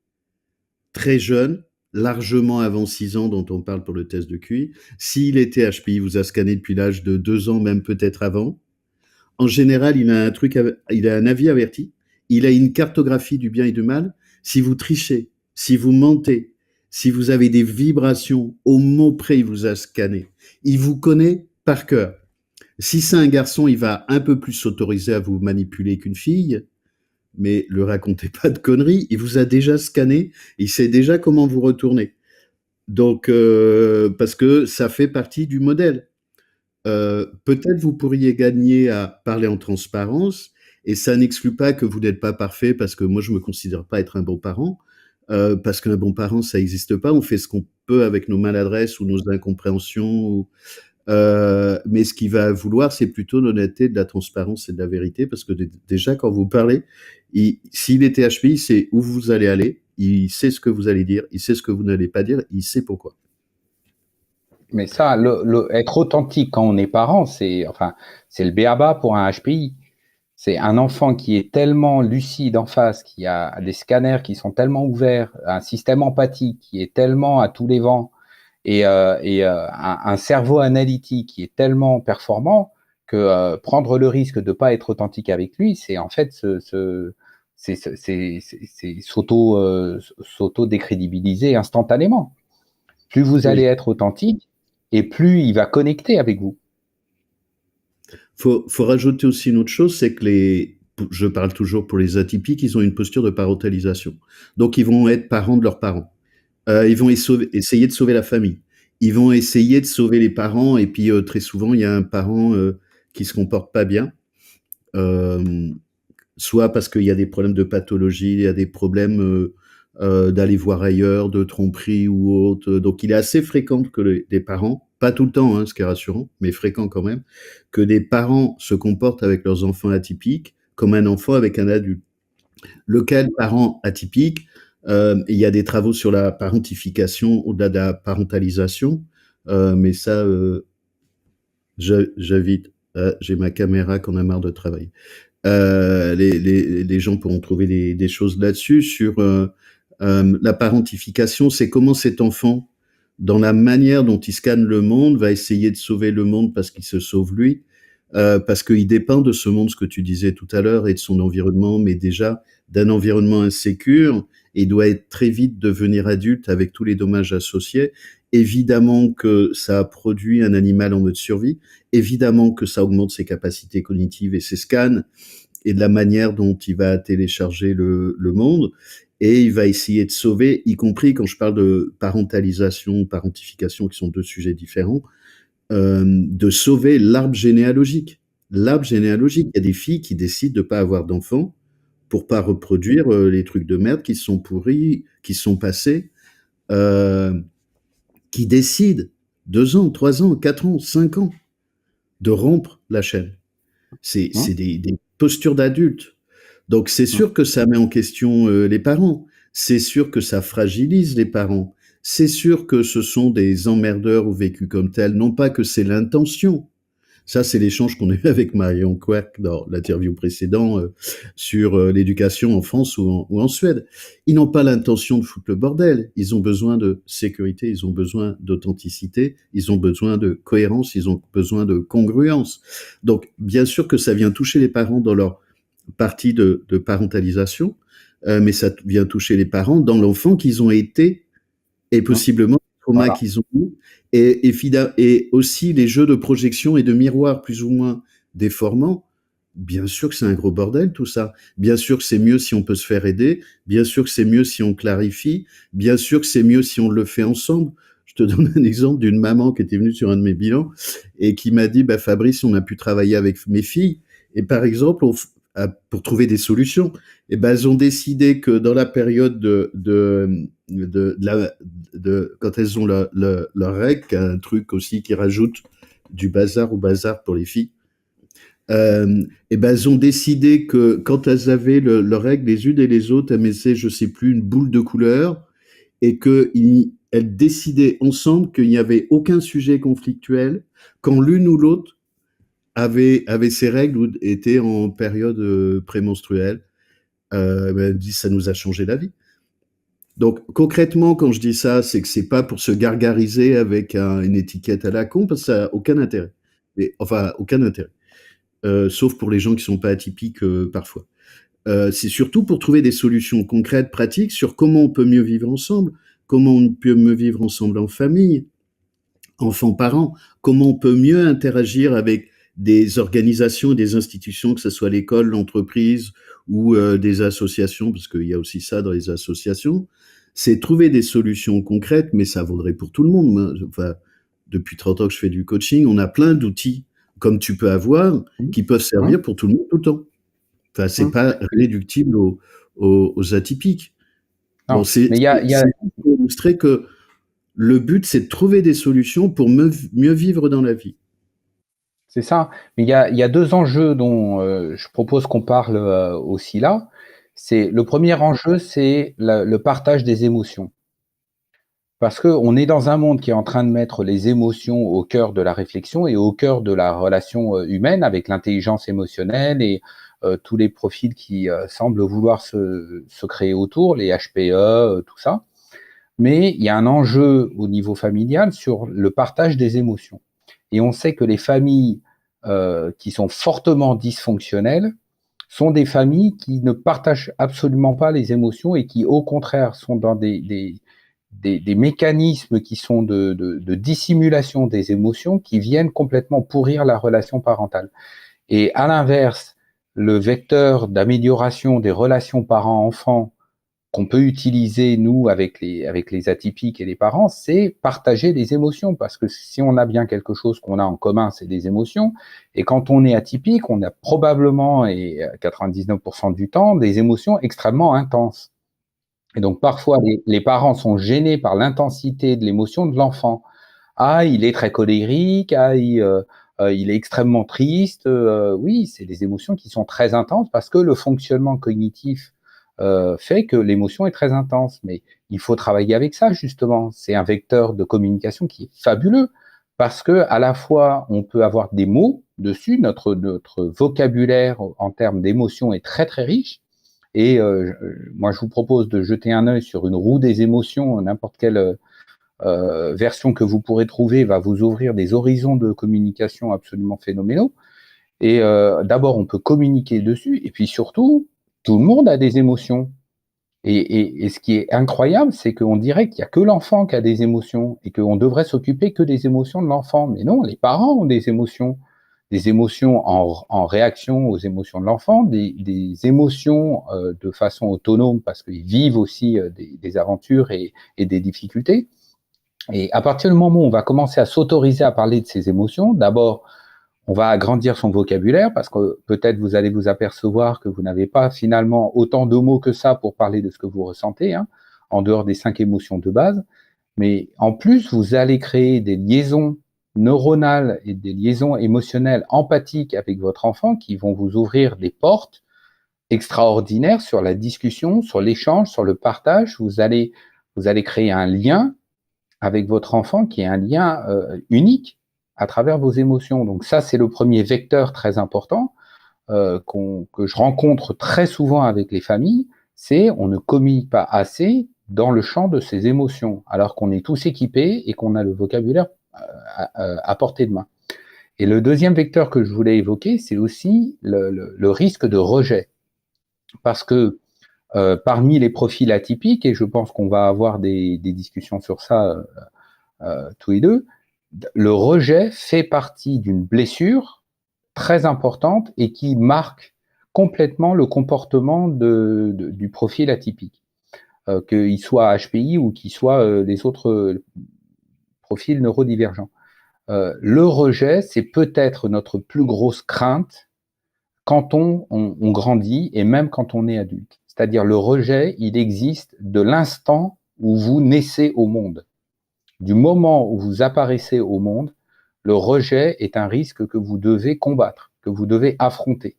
très jeune, largement avant 6 ans dont on parle pour le test de QI. S'il était HPI, il vous a scanné depuis l'âge de 2 ans, même peut-être avant. En général, il a un avis averti, il a une cartographie du bien et du mal. Si vous trichez, si vous mentez, si vous avez des vibrations, au mot près, il vous a scanné. Il vous connaît par cœur. Si c'est un garçon, il va un peu plus s'autoriser à vous manipuler qu'une fille, mais le racontez pas de conneries, il vous a déjà scanné, il sait déjà comment vous retourner. Donc, parce que ça fait partie du modèle. Peut-être vous pourriez gagner à parler en transparence, et ça n'exclut pas que vous n'êtes pas parfait, parce que moi je me considère pas être un bon parent, parce qu'un bon parent ça n'existe pas, on fait ce qu'on peut avec nos maladresses ou nos incompréhensions, mais ce qu'il va vouloir c'est plutôt l'honnêteté, de la transparence et de la vérité, parce que déjà quand vous parlez, s'il était HPI, il sait où vous allez aller, il sait ce que vous allez dire, il sait ce que vous n'allez pas dire, il sait pourquoi. Mais ça, être authentique quand on est parent, c'est le b.a.-ba pour un HPI. C'est un enfant qui est tellement lucide en face, qui a des scanners qui sont tellement ouverts, un système empathique qui est tellement à tous les vents, et un cerveau analytique qui est tellement performant que prendre le risque de ne pas être authentique avec lui, c'est en fait s'auto-décrédibiliser instantanément. Plus vous allez Oui. être authentique, et plus il va connecter avec vous. Faut rajouter aussi une autre chose, c'est que je parle toujours pour les atypiques, ils ont une posture de parentalisation. Donc ils vont être parents de leurs parents. Ils vont essayer de sauver la famille. Ils vont essayer de sauver les parents, et puis très souvent il y a un parent qui se comporte pas bien, euh, soit parce qu'il y a des problèmes de pathologie, il y a des problèmes d'aller voir ailleurs, de tromperie ou autre. Donc il est assez fréquent que des parents, pas tout le temps, hein, ce qui est rassurant, mais fréquent quand même, que des parents se comportent avec leurs enfants atypiques comme un enfant avec un adulte. Lequel parent atypique, il y a des travaux sur la parentification au-delà de la parentalisation, mais ça, j'invite, j'ai ma caméra qu'on a marre de travailler. Les gens pourront trouver des choses là-dessus sur la parentification, c'est comment cet enfant, dans la manière dont il scanne le monde, va essayer de sauver le monde parce qu'il se sauve lui, parce qu'il dépend de ce monde, ce que tu disais tout à l'heure, et de son environnement, mais déjà d'un environnement insécure, et doit être très vite devenir adulte avec tous les dommages associés. Évidemment que ça produit un animal en mode survie, évidemment que ça augmente ses capacités cognitives et ses scans, et de la manière dont il va télécharger le monde, et il va essayer de sauver, y compris quand je parle de parentalisation, parentification, qui sont deux sujets différents, de sauver l'arbre généalogique. L'arbre généalogique, il y a des filles qui décident de pas avoir d'enfants pour pas reproduire les trucs de merde qui sont pourris, qui sont passés, euh, qui décident 2 ans, 3 ans, 4 ans, 5 ans de rompre la chaîne. C'est Hein. des postures d'adultes. Donc c'est sûr que ça met en question les parents. C'est sûr que ça fragilise les parents. C'est sûr que ce sont des emmerdeurs ou vécus comme tels. Non pas que c'est l'intention. Ça, c'est l'échange qu'on a eu avec Marion Quirk dans l'interview précédente sur l'éducation en France ou en Suède. Ils n'ont pas l'intention de foutre le bordel. Ils ont besoin de sécurité, ils ont besoin d'authenticité, ils ont besoin de cohérence, ils ont besoin de congruence. Donc, bien sûr que ça vient toucher les parents dans leur partie de parentalisation, mais ça vient toucher les parents dans l'enfant qu'ils ont été, et possiblement les traumas Voilà. qu'ils ont eu, et aussi les jeux de projection et de miroir plus ou moins déformants. Bien sûr que c'est un gros bordel tout ça. Bien sûr que c'est mieux si on peut se faire aider. Bien sûr que c'est mieux si on clarifie. Bien sûr que c'est mieux si on le fait ensemble. Je te donne un exemple d'une maman qui était venue sur un de mes bilans et qui m'a dit, bah, Fabrice, on a pu travailler avec mes filles. Et par exemple, pour trouver des solutions, et ben, elles ont décidé que dans la période quand elles ont leur règle, un truc aussi qui rajoute du bazar au bazar pour les filles, et ben elles ont décidé que quand elles avaient leurs règles les unes et les autres, elles mettaient, je sais plus, une boule de couleur, et qu'elles décidaient ensemble qu'il n'y avait aucun sujet conflictuel quand l'une ou l'autre avait ses règles ou était en période prémenstruelle. Elle dit ça nous a changé la vie. Donc concrètement, quand je dis ça, c'est que c'est pas pour se gargariser avec une étiquette à la con, parce que ça n'a aucun intérêt. Enfin, aucun intérêt. Sauf pour les gens qui sont pas atypiques parfois. C'est surtout pour trouver des solutions concrètes, pratiques sur comment on peut mieux vivre ensemble, comment on peut mieux vivre ensemble en famille, enfants-parents, comment on peut mieux interagir avec des organisations, des institutions, que ce soit l'école, l'entreprise ou des associations, parce qu'il y a aussi ça dans les associations. C'est trouver des solutions concrètes, mais ça vaudrait pour tout le monde. Enfin, depuis 30 ans que je fais du coaching, on a plein d'outils, comme tu peux avoir, qui peuvent servir pour tout le monde tout le temps. Enfin, c'est pas réductible aux atypiques. Non, bon, c'est pour illustrer que le but, c'est de trouver des solutions pour mieux vivre dans la vie. C'est ça. Mais il y a deux enjeux dont je propose qu'on parle aussi là. Le premier enjeu, c'est le partage des émotions. Parce qu'on est dans un monde qui est en train de mettre les émotions au cœur de la réflexion et au cœur de la relation humaine, avec l'intelligence émotionnelle et tous les profils qui semblent vouloir se créer autour, les HPE, tout ça. Mais il y a un enjeu au niveau familial sur le partage des émotions. Et on sait que les familles qui sont fortement dysfonctionnelles sont des familles qui ne partagent absolument pas les émotions et qui, au contraire, sont dans des mécanismes qui sont de dissimulation des émotions qui viennent complètement pourrir la relation parentale. Et à l'inverse, le vecteur d'amélioration des relations parents-enfants qu'on peut utiliser, nous, avec les atypiques et les parents, c'est partager les émotions. Parce que si on a bien quelque chose qu'on a en commun, c'est des émotions. Et quand on est atypique, on a probablement, et 99% du temps, des émotions extrêmement intenses. Et donc, parfois, les parents sont gênés par l'intensité de l'émotion de l'enfant. Ah, il est très colérique, il est extrêmement triste. Oui, c'est des émotions qui sont très intenses parce que le fonctionnement cognitif fait que l'émotion est très intense. Mais il faut travailler avec ça, justement. C'est un vecteur de communication qui est fabuleux parce que à la fois, on peut avoir des mots dessus. Notre vocabulaire en termes d'émotion est très, très riche. Et moi, je vous propose de jeter un œil sur une roue des émotions, n'importe quelle version que vous pourrez trouver va vous ouvrir des horizons de communication absolument phénoménaux. Et d'abord, on peut communiquer dessus, et puis surtout, tout le monde a des émotions. Et ce qui est incroyable, c'est qu'on dirait qu'il n'y a que l'enfant qui a des émotions, et qu'on devrait s'occuper que des émotions de l'enfant. Mais non, les parents ont des émotions en réaction aux émotions de l'enfant, des émotions de façon autonome, parce qu'ils vivent aussi des aventures et des difficultés. Et à partir du moment où on va commencer à s'autoriser à parler de ces émotions, d'abord, on va agrandir son vocabulaire parce que peut-être vous allez vous apercevoir que vous n'avez pas finalement autant de mots que ça pour parler de ce que vous ressentez, hein, en dehors des 5 émotions de base. Mais en plus, vous allez créer des liaisons neuronales et des liaisons émotionnelles empathiques avec votre enfant qui vont vous ouvrir des portes extraordinaires sur la discussion, sur l'échange, sur le partage. Vous allez créer un lien avec votre enfant qui est un lien unique à travers vos émotions. Donc ça, c'est le premier vecteur très important que je rencontre très souvent avec les familles, c'est on ne communique pas assez dans le champ de ses émotions, alors qu'on est tous équipés et qu'on a le vocabulaire à portée de main. Et le deuxième vecteur que je voulais évoquer, c'est aussi le risque de rejet. Parce que parmi les profils atypiques, et je pense qu'on va avoir des discussions sur ça tous les deux, le rejet fait partie d'une blessure très importante et qui marque complètement le comportement du profil atypique, qu'il soit HPI ou qu'il soit les autres profils neurodivergents. Le rejet, c'est peut-être notre plus grosse crainte quand on grandit et même quand on est adulte. C'est-à-dire le rejet, il existe de l'instant où vous naissez au monde. Du moment où vous apparaissez au monde, le rejet est un risque que vous devez combattre, que vous devez affronter.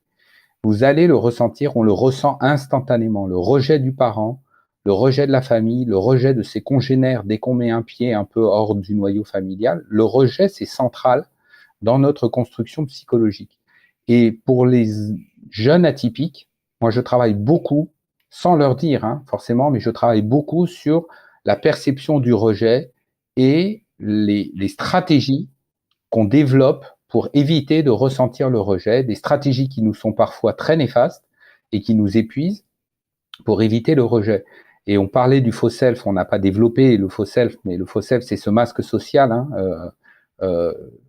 Vous allez le ressentir, on le ressent instantanément. Le rejet du parent, le rejet de la famille, le rejet de ses congénères dès qu'on met un pied un peu hors du noyau familial. Le rejet, c'est central dans notre construction psychologique. Et pour les jeunes atypiques, moi je travaille beaucoup, sans leur dire forcément, mais je travaille beaucoup sur la perception du rejet et les stratégies qu'on développe pour éviter de ressentir le rejet, des stratégies qui nous sont parfois très néfastes et qui nous épuisent pour éviter le rejet. Et on parlait du faux self, on n'a pas développé le faux self, mais le faux self, c'est ce masque social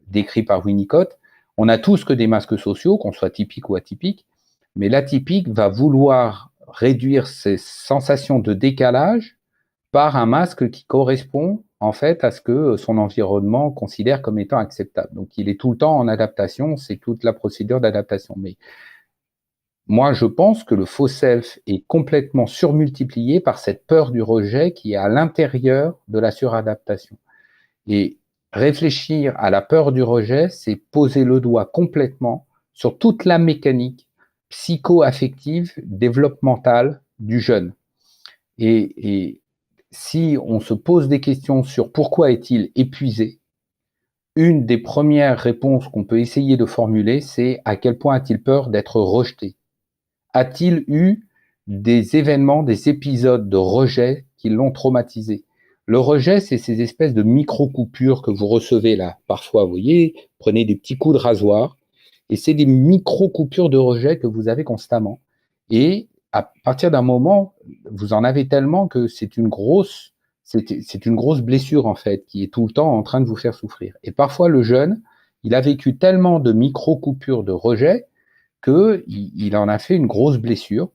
décrit par Winnicott. On a tous que des masques sociaux, qu'on soit typique ou atypique, mais l'atypique va vouloir réduire ses sensations de décalage par un masque qui correspond en fait à ce que son environnement considère comme étant acceptable. Donc il est tout le temps en adaptation, c'est toute la procédure d'adaptation. Mais moi, je pense que le faux self est complètement surmultiplié par cette peur du rejet qui est à l'intérieur de la suradaptation. Et réfléchir à la peur du rejet, c'est poser le doigt complètement sur toute la mécanique psycho-affective, développementale du jeune. Et si on se pose des questions sur pourquoi est-il épuisé, une des premières réponses qu'on peut essayer de formuler, c'est à quel point a-t-il peur d'être rejeté? A-t-il eu des événements, des épisodes de rejet qui l'ont traumatisé? Le rejet, c'est ces espèces de micro-coupures que vous recevez là. Parfois, vous voyez, prenez des petits coups de rasoir, et c'est des micro-coupures de rejet que vous avez constamment. Et à partir d'un moment, vous en avez tellement que c'est une grosse blessure, en fait, qui est tout le temps en train de vous faire souffrir. Et parfois, le jeune, il a vécu tellement de micro-coupures de rejet qu'il en a fait une grosse blessure.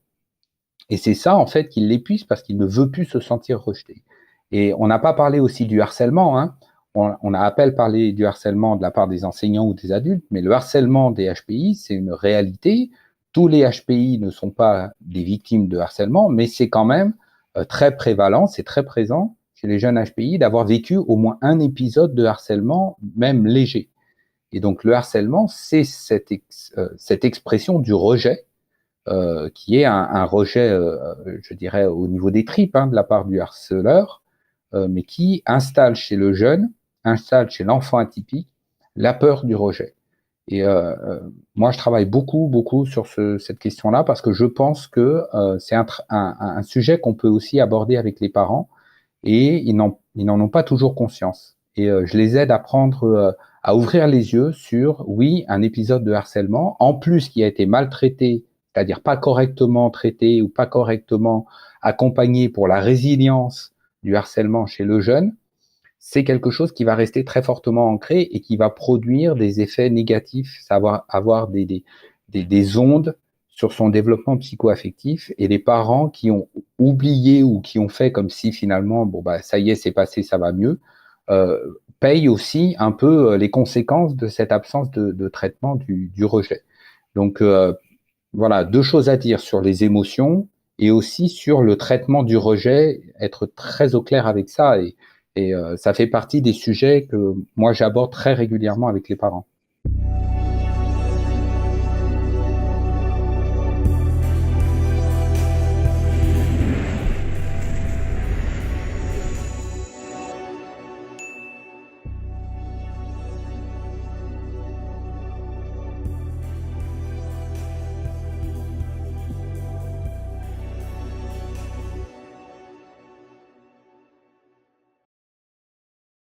Et c'est ça, en fait, qui l'épuise parce qu'il ne veut plus se sentir rejeté. Et on n'a pas parlé aussi du harcèlement. On a à peine parlé du harcèlement de la part des enseignants ou des adultes, mais le harcèlement des HPI, c'est une réalité. Tous les HPI ne sont pas des victimes de harcèlement, mais c'est quand même très prévalent, c'est très présent chez les jeunes HPI d'avoir vécu au moins un épisode de harcèlement, même léger. Et donc le harcèlement, c'est cette expression du rejet, qui est un rejet, je dirais, au niveau des tripes de la part du harceleur, mais qui installe chez le jeune, installe chez l'enfant atypique, la peur du rejet. Et moi, je travaille beaucoup, beaucoup sur cette question-là parce que je pense que c'est un sujet qu'on peut aussi aborder avec les parents et ils n'en ont pas toujours conscience. Et je les aide à prendre, à ouvrir les yeux sur, oui, un épisode de harcèlement, en plus qui a été maltraité, c'est-à-dire pas correctement traité ou pas correctement accompagné pour la résilience du harcèlement chez le jeune, c'est quelque chose qui va rester très fortement ancré et qui va produire des effets négatifs, avoir des ondes sur son développement psycho-affectif. Et les parents qui ont oublié ou qui ont fait comme si finalement, bon, bah, ça y est, c'est passé, ça va mieux, payent aussi un peu les conséquences de cette absence de traitement du rejet. Donc, voilà, deux choses à dire sur les émotions et aussi sur le traitement du rejet, être très au clair avec ça. Et ça fait partie des sujets que moi j'aborde très régulièrement avec les parents.